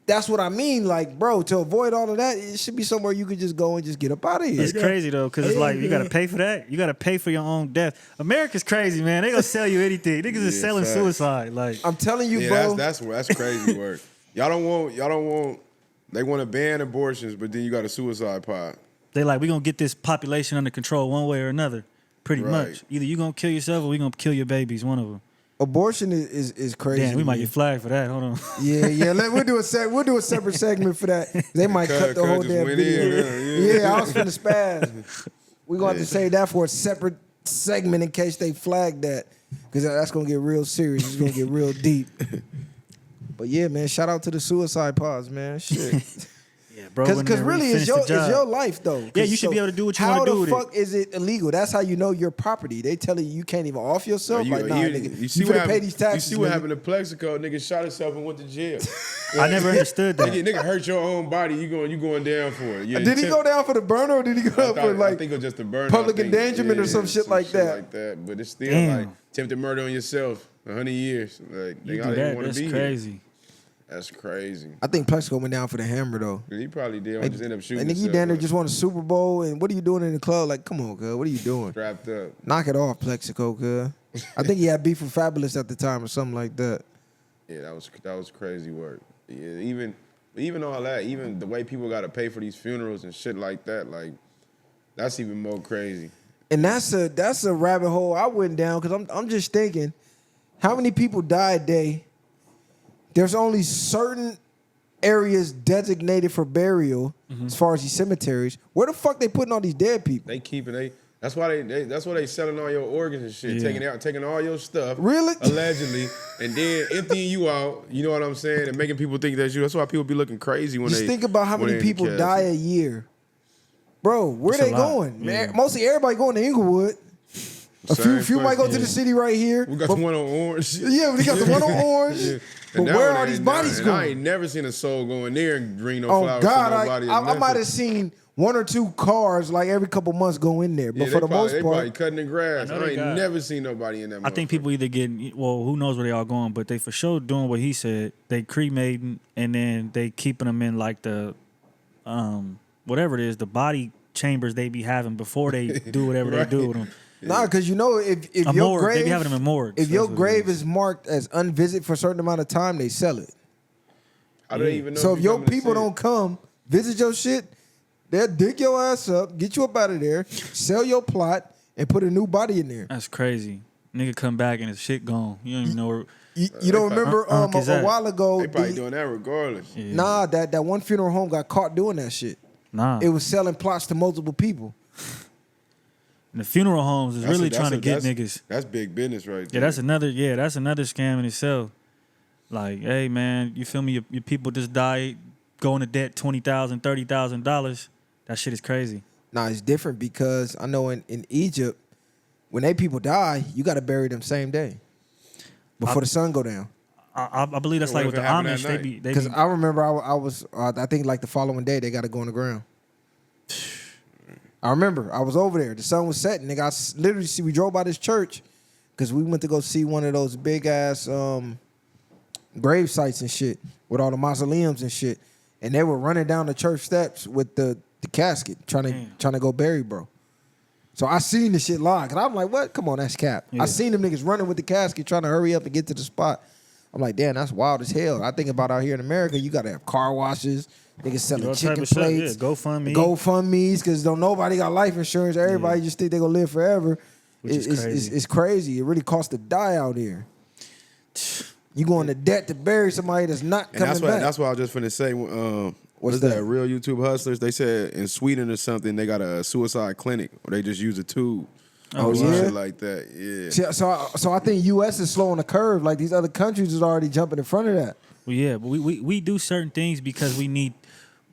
that's what I mean. Like, bro, to avoid all of that, it should be somewhere you could just go and just get up out of here. It's crazy though, because it's like you gotta pay for that. You gotta pay for your own death. America's crazy, man. They gonna sell you anything. Niggas is selling facts. suicide. Like, I'm telling you, Yeah, bro. that's crazy work. Y'all don't want. They want to ban abortions, but then you got a suicide pod. they like, we gonna get this population under control one way or another. Pretty Right. much. Either you gonna kill yourself or we gonna kill your babies. One of them. Abortion is crazy. Damn, we to might me. get flagged for that. Hold on. Yeah. We'll do a separate segment for that. They might cut the whole just damn went video. in, Yeah, I was finna spaz. We're gonna have to save that for a separate segment in case they flag that, because that's gonna get real serious. It's gonna get real deep. But yeah, man, shout out to the suicide pods, man. Shit. Yeah, bro. Because really, it's your life though. Yeah, you should be able to do what you want wanna to do with How the fuck is it illegal? That's how you know your property. They telling you can't even off yourself. Like, nah, nigga, you finna pay these taxes. You see what nigga. happened to Plexico? Nigga shot himself and went to jail. I never understood that. Nigga hurt your own body. You going down for it. Yeah, Did he go down for the burner or did he go for I like think it was just the burn. public endangerment or some shit like that? But it's still Damn. like attempted murder on yourself. 100 years. Like they You don't do even that, want to that's be crazy. here. That's crazy. I think Plexico went down for the hammer though. He probably did. Or just end up shooting. And nigga, you himself, down there but just won a Super Bowl, and what are you doing in the club? Like, come on, cuz, what are you doing? strapped up. Knock it off, Plexico, cuz. I think he had beef with Fabulous at the time or something like that. Yeah, that was crazy work. Yeah, even all that, even the way people got to pay for these funerals and shit like that, like that's even more crazy. And that's a rabbit hole I went down because I'm just thinking, how many people die a day? There's only certain areas designated for burial as far as these cemeteries. Where the fuck they putting all these dead people? They keeping that's why they selling all your organs and shit, Yeah. taking all your stuff, Really? allegedly, and then emptying you out. You know what I'm saying? And making people think that's you. That's why people be looking crazy when Just they think about how when many they in the people casket. die a year. Bro, where That's a they lot. going? Yeah. Mostly everybody going to Inglewood. A Same few might go place. to the city right here. We got But- the one on Orange. Yeah, we got the one on Orange. Yeah. But And that where one are these ain't- bodies and I going? ain't never seen a soul go in there and bring no Oh flowers God, to nobody. I might have seen one or two cars like every couple months go in there, but Yeah, for the most they probably part, cutting the grass. I know I they ain't got- never seen nobody in that. I think motherfucker. people either getting, well, who knows where they all going, but they for sure doing what he said. They cremating and then they keeping them in like the, whatever it is, the body chambers they be having before they do whatever Right. they do with them. nah, because you know if A your morgue, grave, they be having them in morgues. if your That's what it grave is marked as unvisit for a certain amount of time, they sell it. How do they even know? So if you your coming to people see it? don't come visit your shit, they'll dig your ass up, get you up out of there, sell your plot, and put a new body in there. That's crazy. Nigga come back and his shit gone. You don't even know where. You don't remember is a that? while ago? They probably doing that regardless. Yeah. Nah, that one funeral home got caught doing that shit. Nah. It was selling plots to multiple people. And the funeral homes is That's really a- trying to get that's- niggas. That's big business right Yeah, there. that's another scam in itself. Like, hey man, you feel me? Your people just died, go into debt $20,000, $30,000. That shit is crazy. Nah, it's different because I know in Egypt, when they people die, you got to bury them same day before the sun go down. I believe that's So what like with if the it happened Amish. that They night? be Because I remember I was I think like the following day they got to go on the ground. I remember I was over there. The sun was setting. Nigga, literally we drove by this church because we went to go see one of those big ass grave sites and shit with all the mausoleums and shit. And they were running down the church steps with the casket trying to go bury bro. So I seen the shit live. And I'm like, what? Come on, that's cap. Yeah. I seen them niggas running with the casket trying to hurry up and get to the spot. I'm like, damn, that's wild as hell. I think about out here in America, you got to have car washes. Niggas selling All type chicken of shit, plates. yeah, GoFundMe. GoFundMes, because don't nobody got life insurance. Everybody just think they gonna live forever. Which is crazy. It's crazy. It really costs to die out here. You go into debt to bury somebody that's not And coming back. that's what I was just finna say. What's that? that? Real YouTube hustlers. They said in Sweden or something they got a suicide clinic where they just use a tube. Oh, or some yeah? shit like that. Yeah. See, so I think U.S. is slowing the curve. Like these other countries is already jumping in front of that. Well, yeah, but we do certain things because we need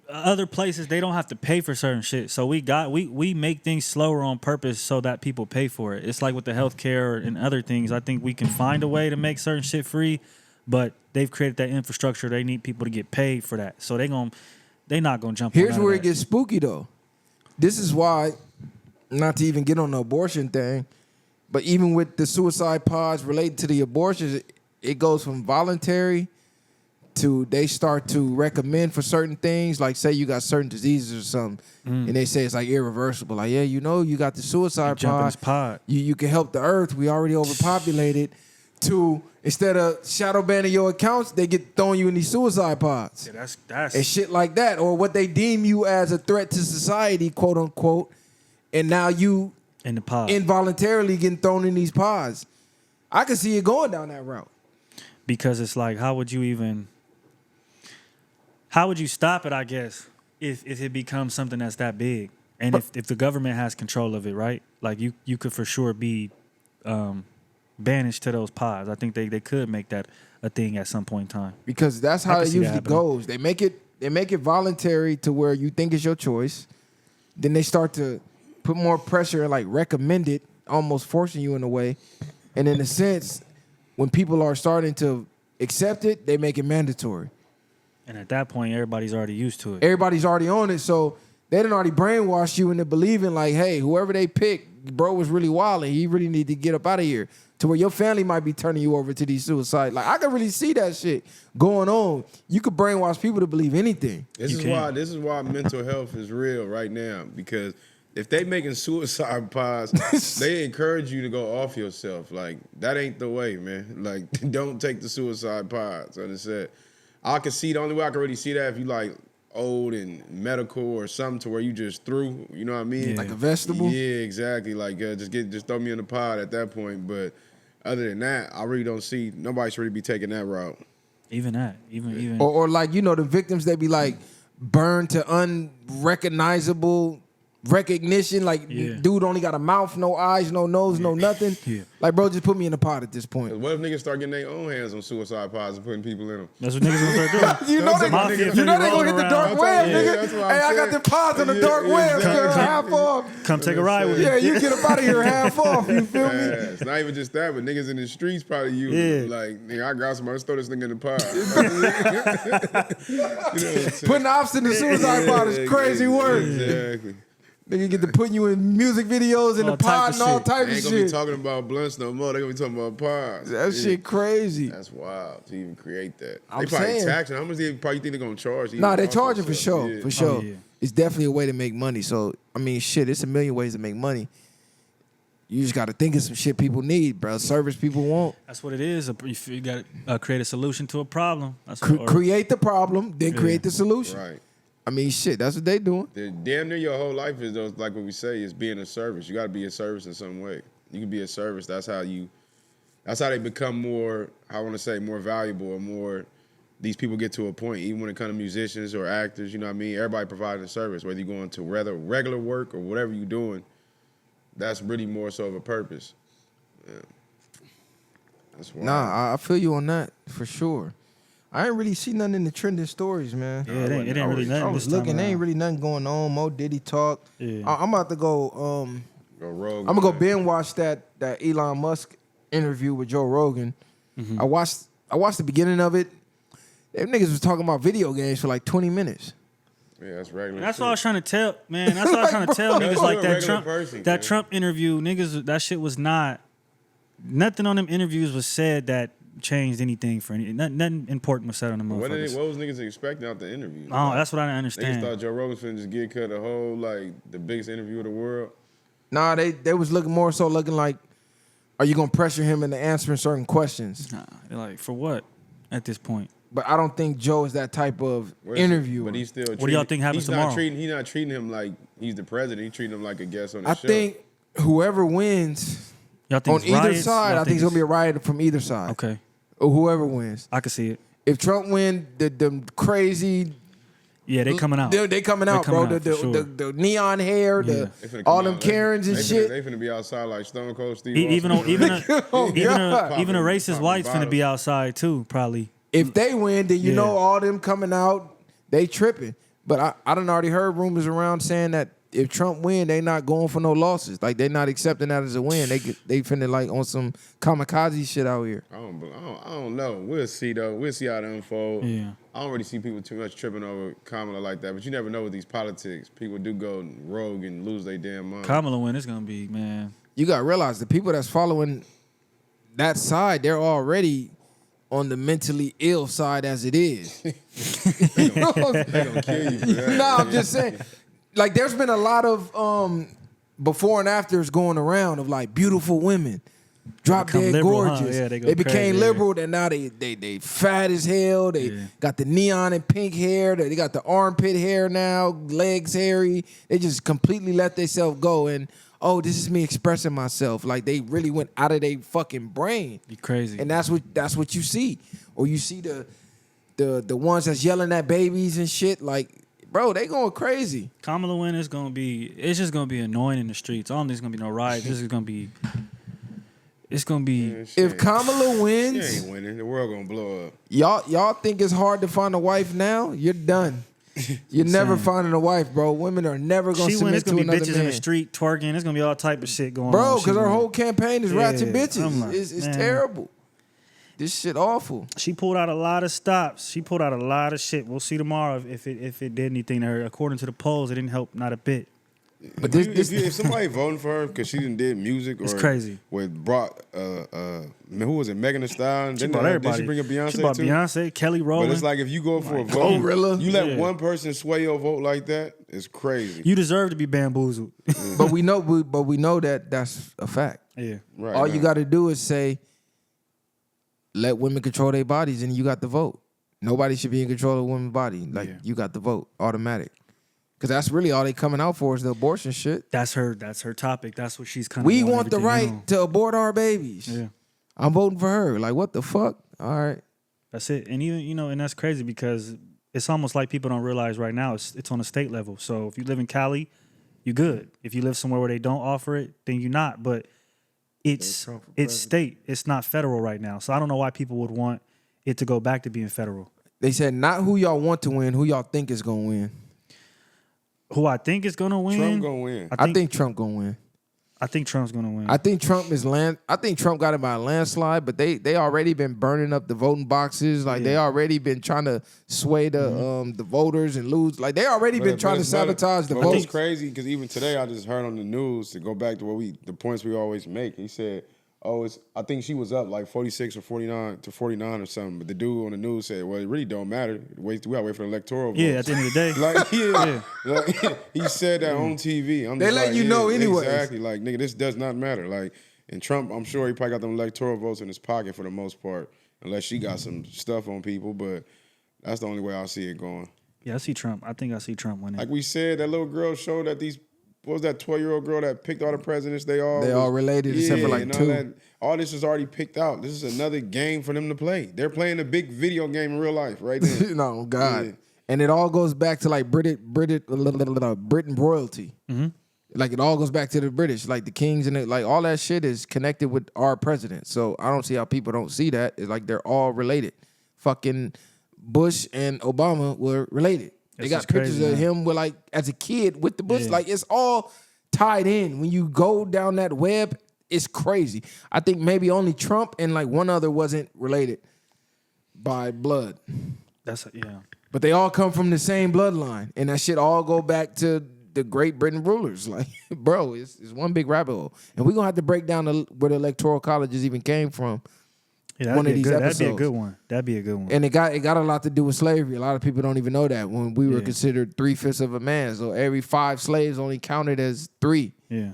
other places. They don't have to pay for certain shit, so we make things slower on purpose so that people pay for it. It's like with the healthcare and other things. I think we can find a way to make certain shit free, but they've created that infrastructure. They need people to get paid for that, so they not gonna jump. Here's on where that. it gets spooky though. This is why, not to even get on the abortion thing, but even with the suicide pods related to the abortions, it goes from voluntary to they start to recommend for certain things. Like say you got certain diseases or something, and they say it's like irreversible. Like, yeah, you know, you got the suicide Jump in pod. this pod. You can help the earth. We already overpopulated. To instead of shadow banning your accounts, they get throwing you in these suicide pods. Yeah, that's And shit like that, or what they deem you as a threat to society, quote unquote, and now you in the pod involuntarily getting thrown in these pods. I can see it going down that route. because it's like, how would you stop it? I guess if it becomes something that's that big, and if the government has control of it, right? Like you could for sure be banished to those pods. I think they could make that a thing at some point in time. Because that's I how can it see that usually happening. goes. They make it voluntary to where you think it's your choice. Then they start to put more pressure and like recommend it, almost forcing you in a way. And in a sense, when people are starting to accept it, they make it mandatory. And at that point, everybody's already used to it. Everybody's already on it, so they done already brainwashed you into believing like, hey, whoever they pick, bro was really wild and he really need to get up out of here. To where your family might be turning you over to these suicide. Like I can really see that shit going on. You could brainwash people to believe anything. This is why mental health is real right now, because if they making suicide pods, they encourage you to go off yourself. Like that ain't the way, man. Like don't take the suicide pods. Understand? I can see the only way I can really see that if you like old and medical or something to where you just through. You know what I mean? Yeah. Like a vegetable. Yeah, exactly. Like just throw me in the pod at that point. But other than that, I really don't see nobody should really be taking that route. Even that, even Or like, you know, the victims, they be like burned to unrecognizable recognition. Like Yeah. dude only got a mouth, no eyes, no nose, no nothing. Yeah. Like, bro, just put me in the pot at this point. What if niggas start getting their own hands on suicide pods and putting people in them? that's what niggas gonna start doing. You know they Mafia gonna rolling hit the around. dark web, Yeah, nigga. that's Hey, what I'm I got saying. the pods on the dark Yeah, web, exactly. girl, half off. Come take a ride with Yeah, me. you get up out of here half off. You feel me? Yeah, it's not even just that, but niggas in the streets probably use Yeah. it. Like, nigga, I got somebody, let's throw this nigga in the pod. You know what I'm saying? Putting ops in the suicide pod is crazy work. Exactly. Nigga get to putting you in music videos in All the pod type and of all shit. type They of ain't gonna be shit. talking about blunts no more. They gonna be talking about pods. That Yeah. shit crazy. That's wild to even create that. I'm They probably saying. taxing. How much do you probably think they're gonna charge? Nah, they Even charging for off sure, themselves? for sure. yeah. It's definitely a way to make money. So, I mean, shit, it's a million ways to make money. You just got to think of some shit people need, bro. Service people want. That's what it is. You got to create a solution to a problem. That's what, Create the problem, then create the solution. Right. I mean, shit, that's what they doing. Damn near your whole life is those, like what we say, is being a service. You got to be a service in some way. You can be a service. That's how they become more, I want to say, more valuable or more, these people get to a point, even when it comes to musicians or actors, you know what I mean? Everybody providing a service, whether you're going to regular work or whatever you're doing, that's really more so of a purpose. Yeah. That's why. Nah, I feel you on that for sure. I ain't really see nothing in the trending stories, man. Yeah, it ain't really nothing. I was this time looking, there ain't around. really nothing going on. Mo Diddy talk. Yeah. I'm about to go. Go Rogan. I'm gonna go binge watch that Elon Musk interview with Joe Rogan. Mm-hmm. I watched the beginning of it. Them niggas was talking about video games for like 20 minutes. Yeah, that's regular. That's shit. what I was trying to tell, man. That's what I was trying to tell That's niggas like a that regular Trump, person, that man. Trump interview. Niggas, that shit was not. Nothing on them interviews was said that changed anything for any. Nothing important was said on the What motherfuckers. was niggas expecting out the interview? Oh, that's what I didn't Niggas understand. thought Joe Rogan was finna just get cut a whole, like, the biggest interview of the world. Nah, they was looking more so looking like, are you gonna pressure him into answering certain questions? Nah, they're like, for what? At this point, But I don't think Joe is that type of interviewer. But he's still. What do y'all think happens tomorrow? He's not treating him like he's the president. He's treating him like a guest on the show. I think whoever wins Y'all think on it's either riots? side, Y'all I think it's gonna be a riot from either side. Okay, Or whoever wins. I can see it. If Trump win, the crazy. Yeah, they coming out. They coming out, bro. The neon hair, all them Karens and shit. They finna be outside like Stone Cold Steve. Even a Popping racist white's finna bottles. be outside too, probably. If they win, then you know all them coming out, they tripping. But I done already heard rumors around saying that if Trump win, they not going for no losses. Like they not accepting that as a win. They finna like on some kamikaze shit out here. I don't know. We'll see though. We'll see how it unfolds. Yeah. I don't really see people too much tripping over Kamala like that. But you never know with these politics. People do go rogue and lose their damn mind. Kamala win, it's gonna be, man. You gotta realize the people that's following that side, they're already on the mentally ill side as it is. They gonna kill you for that. No, I'm just saying. Like, there's been a lot of before and afters going around of like beautiful women, drop dead liberal, huh? gorgeous. Yeah, they go they became crazy, liberal, and now they fat as hell. They got the neon and pink hair. They got the armpit hair now, legs hairy. They just completely let themselves go. And oh, this is me expressing myself. Like they really went out of their fucking brain. You crazy. And that's what you see, or you see the ones that's yelling at babies and shit. Like, bro, they going crazy. Kamala win is gonna be. It's just gonna be annoying in the streets. I don't think it's gonna be no riots. This is gonna be. It's gonna be. If Kamala wins, she ain't winning. The world gonna blow up. Y'all think it's hard to find a wife now? You're done. You're never finding a wife, bro. Women are never gonna She win. submit It's to gonna be another bitches man. in the street twerking. It's gonna be all type of shit going on. Bro, She because her win. whole campaign is ratchet I'm bitches. like, It's man. terrible. This shit awful. She pulled out a lot of stops. She pulled out a lot of shit. We'll see tomorrow if it did anything to her. According to the polls, it didn't help not a bit. But if somebody voting for her because she did music, or It's crazy. With brought who was it, Megan Thee Stallion? She brought everybody. Did she bring a Beyonce She brought too? Beyonce, Kelly Rowland. But it's like if you go for a vote, Glorilla. you let Yeah. one person sway your vote like that, it's crazy. You deserve to be bamboozled. but we know that that's a fact. Yeah. Right, All now. you got to do is say, let women control their bodies, and you got the vote. Nobody should be in control of a woman's body. Like, you got the vote, automatic. Because that's really all they coming out for is the abortion shit. That's her topic. That's what she's kind of. We want the right to abort our babies. Yeah. I'm voting for her. Like, what the fuck? All right. That's it. And even and that's crazy because it's almost like people don't realize right now it's on a state level. So if you live in Cali, you good. If you live somewhere where they don't offer it, then you're not. But it's state. It's not federal right now. So I don't know why people would want it to go back to being federal. They said not who y'all want to win, who y'all think is gonna win. Who I think is gonna win? Trump gonna win. I think Trump gonna win. I think Trump's gonna win. I think Trump got it by a landslide, but they already been burning up the voting boxes. Like they already been trying to sway the voters and lose. Like they already been trying to sabotage the votes. It's crazy because even today I just heard on the news, to go back to the points we always make. He said, I think she was up like 46 or 49 to 49 or something. But the dude on the news said, well, it really don't matter. We gotta wait for the electoral votes. Yeah, at the end of the day. Like he said that on TV. They let you know anyways. Exactly. Like, nigga, this does not matter. Like, and Trump, I'm sure he probably got them electoral votes in his pocket for the most part, unless she got some stuff on people. But that's the only way I see it going. Yeah, I see Trump. I think I see Trump winning. Like we said, that little girl showed that what was that 12-year-old girl that picked all the presidents? They all related except for like two. All this is already picked out. This is another game for them to play. They're playing a big video game in real life right there. No, God. Yeah. And it all goes back to like Britain royalty. Mm-hmm. Like it all goes back to the British, like the kings and like all that shit is connected with our president. So I don't see how people don't see that. It's like they're all related. Fucking Bush and Obama were related. They got pictures of him with like as a kid with the Bush. Like it's all tied in. When you go down that web, it's crazy. I think maybe only Trump and like one other wasn't related by blood. But they all come from the same bloodline. And that shit all go back to the Great Britain rulers. Like, bro, it's one big rabbit hole. And we're going to have to break down where the electoral colleges even came from. Yeah, one of these episodes. That'd be a good one. And it got a lot to do with slavery. A lot of people don't even know that. When we were considered 3/5 of a man. So every 5 slaves only counted as 3. Yeah.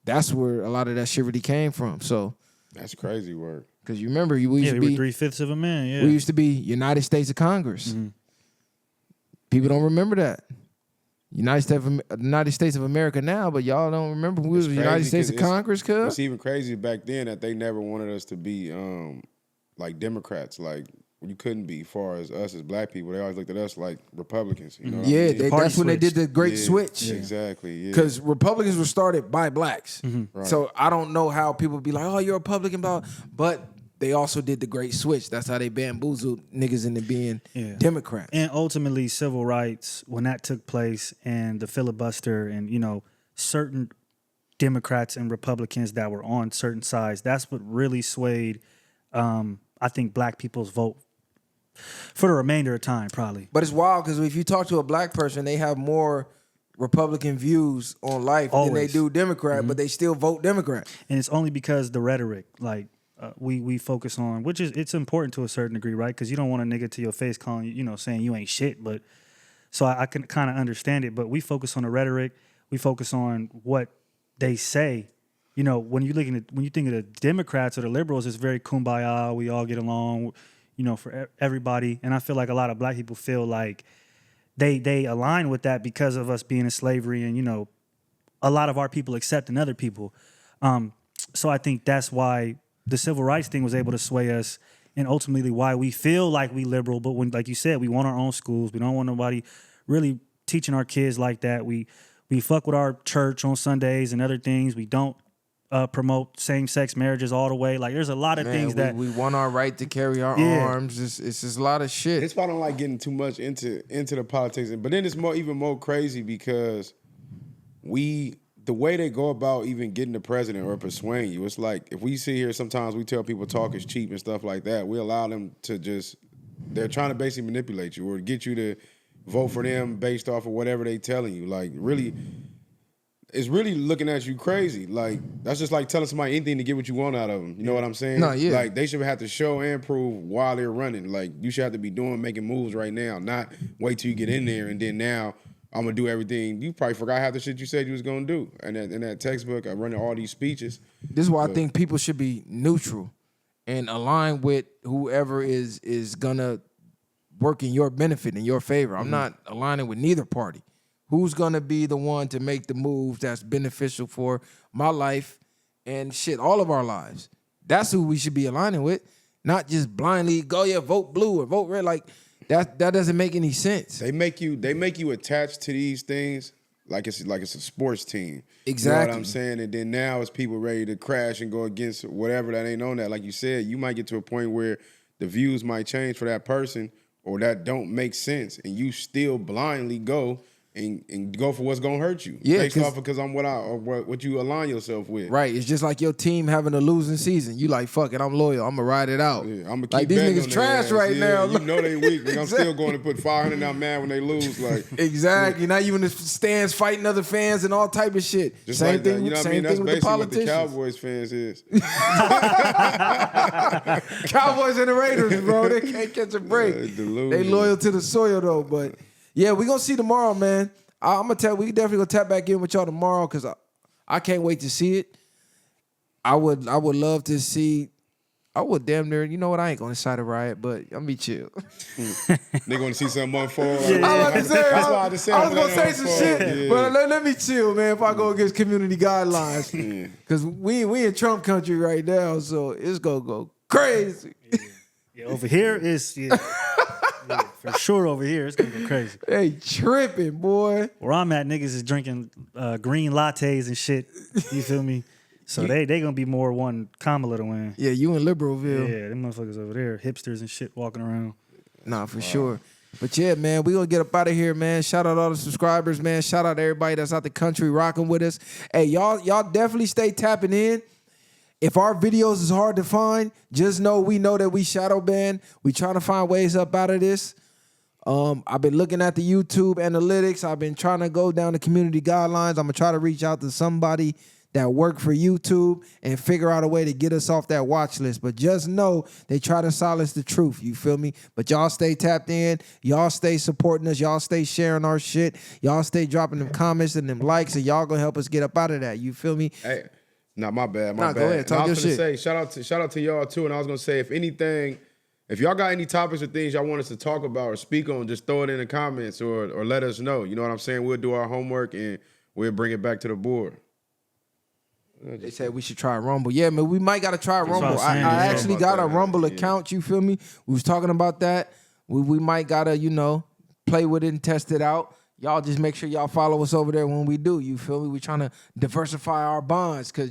That's where a lot of that shit really came from. So that's crazy work. Because you remember, we used to we be were 3/5 of a man. Yeah, we used to be United States of Congress. People don't remember that. United States of America now, but y'all don't remember we was the United States of Congress, cuz? It's even crazy back then that they never wanted us to be like Democrats. Like, you couldn't be, as far as us as black people. They always looked at us like Republicans. You know what I mean? That's when they did the great switch. Yeah, exactly. Because Republicans were started by blacks. Right. So I don't know how people be like, oh, you're a Republican, but they also did the great switch. That's how they bamboozled niggas into being Democrats. And ultimately, civil rights, when that took place, and the filibuster, and certain Democrats and Republicans that were on certain sides, that's what really swayed, I think, black people's vote for the remainder of time, probably. But it's wild because if you talk to a black person, they have more Republican views on life than they do Democrat, but they still vote Democrat. And it's only because the rhetoric, like, we focus on, which is, it's important to a certain degree, right? Because you don't want a nigga to your face calling you, saying you ain't shit. But so I can kind of understand it. But we focus on the rhetoric. We focus on what they say. When you think of the Democrats or the liberals, it's very kumbaya. We all get along, for everybody. And I feel like a lot of black people feel like they align with that because of us being in slavery, and a lot of our people accepting other people. So I think that's why the civil rights thing was able to sway us, and ultimately why we feel like we liberal. But when, like you said, we want our own schools. We don't want nobody really teaching our kids like that. We fuck with our church on Sundays and other things. We don't promote same-sex marriages all the way. Like, there's a lot of things that we want our right to carry our arms. It's just a lot of shit. It's why I don't like getting too much into the politics. But then it's even more crazy because the way they go about even getting the president or persuading you, it's like, if we sit here, sometimes we tell people talk is cheap and stuff like that. We allow them to they're trying to basically manipulate you or get you to vote for them based off of whatever they telling you. Like, really, it's really looking at you crazy. Like, that's just like telling somebody anything to get what you want out of them. You know what I'm saying? No, yeah. Like, they should have to show and prove while they're running. Like, you should have to be making moves right now, not wait till you get in there and then now I'm going to do everything. You probably forgot half the shit you said you was going to do. And in that textbook, I run all these speeches. This is why I think people should be neutral and align with whoever is going to work in your benefit, in your favor. I'm not aligning with neither party. Who's going to be the one to make the moves that's beneficial for my life and shit, all of our lives? That's who we should be aligning with, not just blindly go, vote blue or vote red. Like, that doesn't make any sense. They make you attached to these things like it's a sports team. Exactly. You know what I'm saying? And then now it's people ready to crash and go against whatever that ain't on that. Like you said, you might get to a point where the views might change for that person or that don't make sense, and you still blindly go and go for what's gonna hurt you. Yeah, based off because I'm what you align yourself with. Right. It's just like your team having a losing season. You like, fuck it, I'm loyal. I'm gonna ride it out. Yeah, I'm gonna keep like these betting niggas on trash their ass. right now. You know they weak. Like, I'm still going to put 500 out mad when they lose. Like, exactly. Now you in the stands fighting other fans and all type of shit. Just same like thing. That. You know what I mean? That's basically what the Cowboys fans is. Cowboys and the Raiders, bro. They can't catch a break. They loyal to the soil though. But yeah, we gonna see tomorrow, man. I'm gonna tell. We definitely gonna tap back in with y'all tomorrow because I can't wait to see it. I would love to see. I would damn near. You know what? I ain't gonna incite a riot, but I'm gonna be chill. They gonna see something unfold. I was gonna say some shit, but let me chill, man. If I go against community guidelines, because we in Trump country right now, so it's gonna go crazy. Yeah, over here is. Yeah, for sure over here, it's gonna go crazy. Hey, tripping, boy. Where I'm at, niggas is drinking green lattes and shit. You feel me? So they gonna be more wanting Kamala to win. Yeah, you in Liberalville. Yeah, them motherfuckers over there, hipsters and shit walking around. Nah, for sure. But yeah, man, we gonna get up out of here, man. Shout out all the subscribers, man. Shout out everybody that's out the country rocking with us. Hey, y'all definitely stay tapping in. If our videos is hard to find, just know we know that we shadow banned. We trying to find ways up out of this. I've been looking at the YouTube analytics. I've been trying to go down the community guidelines. I'm gonna try to reach out to somebody that work for YouTube and figure out a way to get us off that watch list. But just know they try to silence the truth. You feel me? But y'all stay tapped in. Y'all stay supporting us. Y'all stay sharing our shit. Y'all stay dropping them comments and them likes, and y'all gonna help us get up out of that. You feel me? Hey. Nah, my bad. Nah, My bad. go ahead, And talk I was your gonna shit. say shout out to y'all too. And I was gonna say, if anything, if y'all got any topics or things y'all want us to talk about or speak on, just throw it in the comments or let us know. You know what I'm saying? We'll do our homework and we'll bring it back to the board. They said we should try Rumble. Yeah, man, we might gotta try Rumble. what I was I saying. actually About got that, a man. Rumble Yeah. account. You feel me? We was talking about that. We might gotta play with it and test it out. Y'all just make sure y'all follow us over there when we do. You feel me? We trying to diversify our bonds because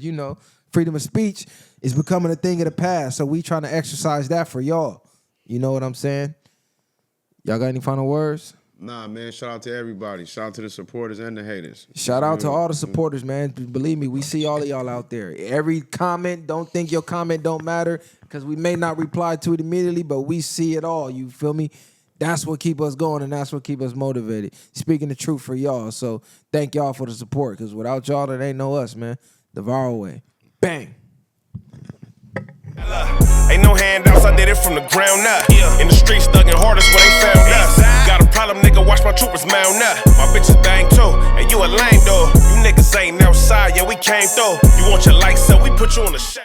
freedom of speech is becoming a thing of the past. So we trying to exercise that for y'all. You know what I'm saying? Y'all got any final words? Nah, man. Shout out to everybody. Shout out to the supporters and the haters. Shout out to all the supporters, man. Believe me, we see all of y'all out there. Every comment, don't think your comment don't matter because we may not reply to it immediately, but we see it all. You feel me? That's what keep us going and that's what keep us motivated. Speaking the truth for y'all. So thank y'all for the support because without y'all, there ain't no us, man. The viral way. Bang. Ain't no handouts, I did it from the ground up. In the streets, thugging hardest where they found us. Got a problem, nigga, watch my troopers mount up. My bitches bang too, and you a lame though. You niggas ain't outside, yeah, we came through. You want your lights up, we put you on the shade.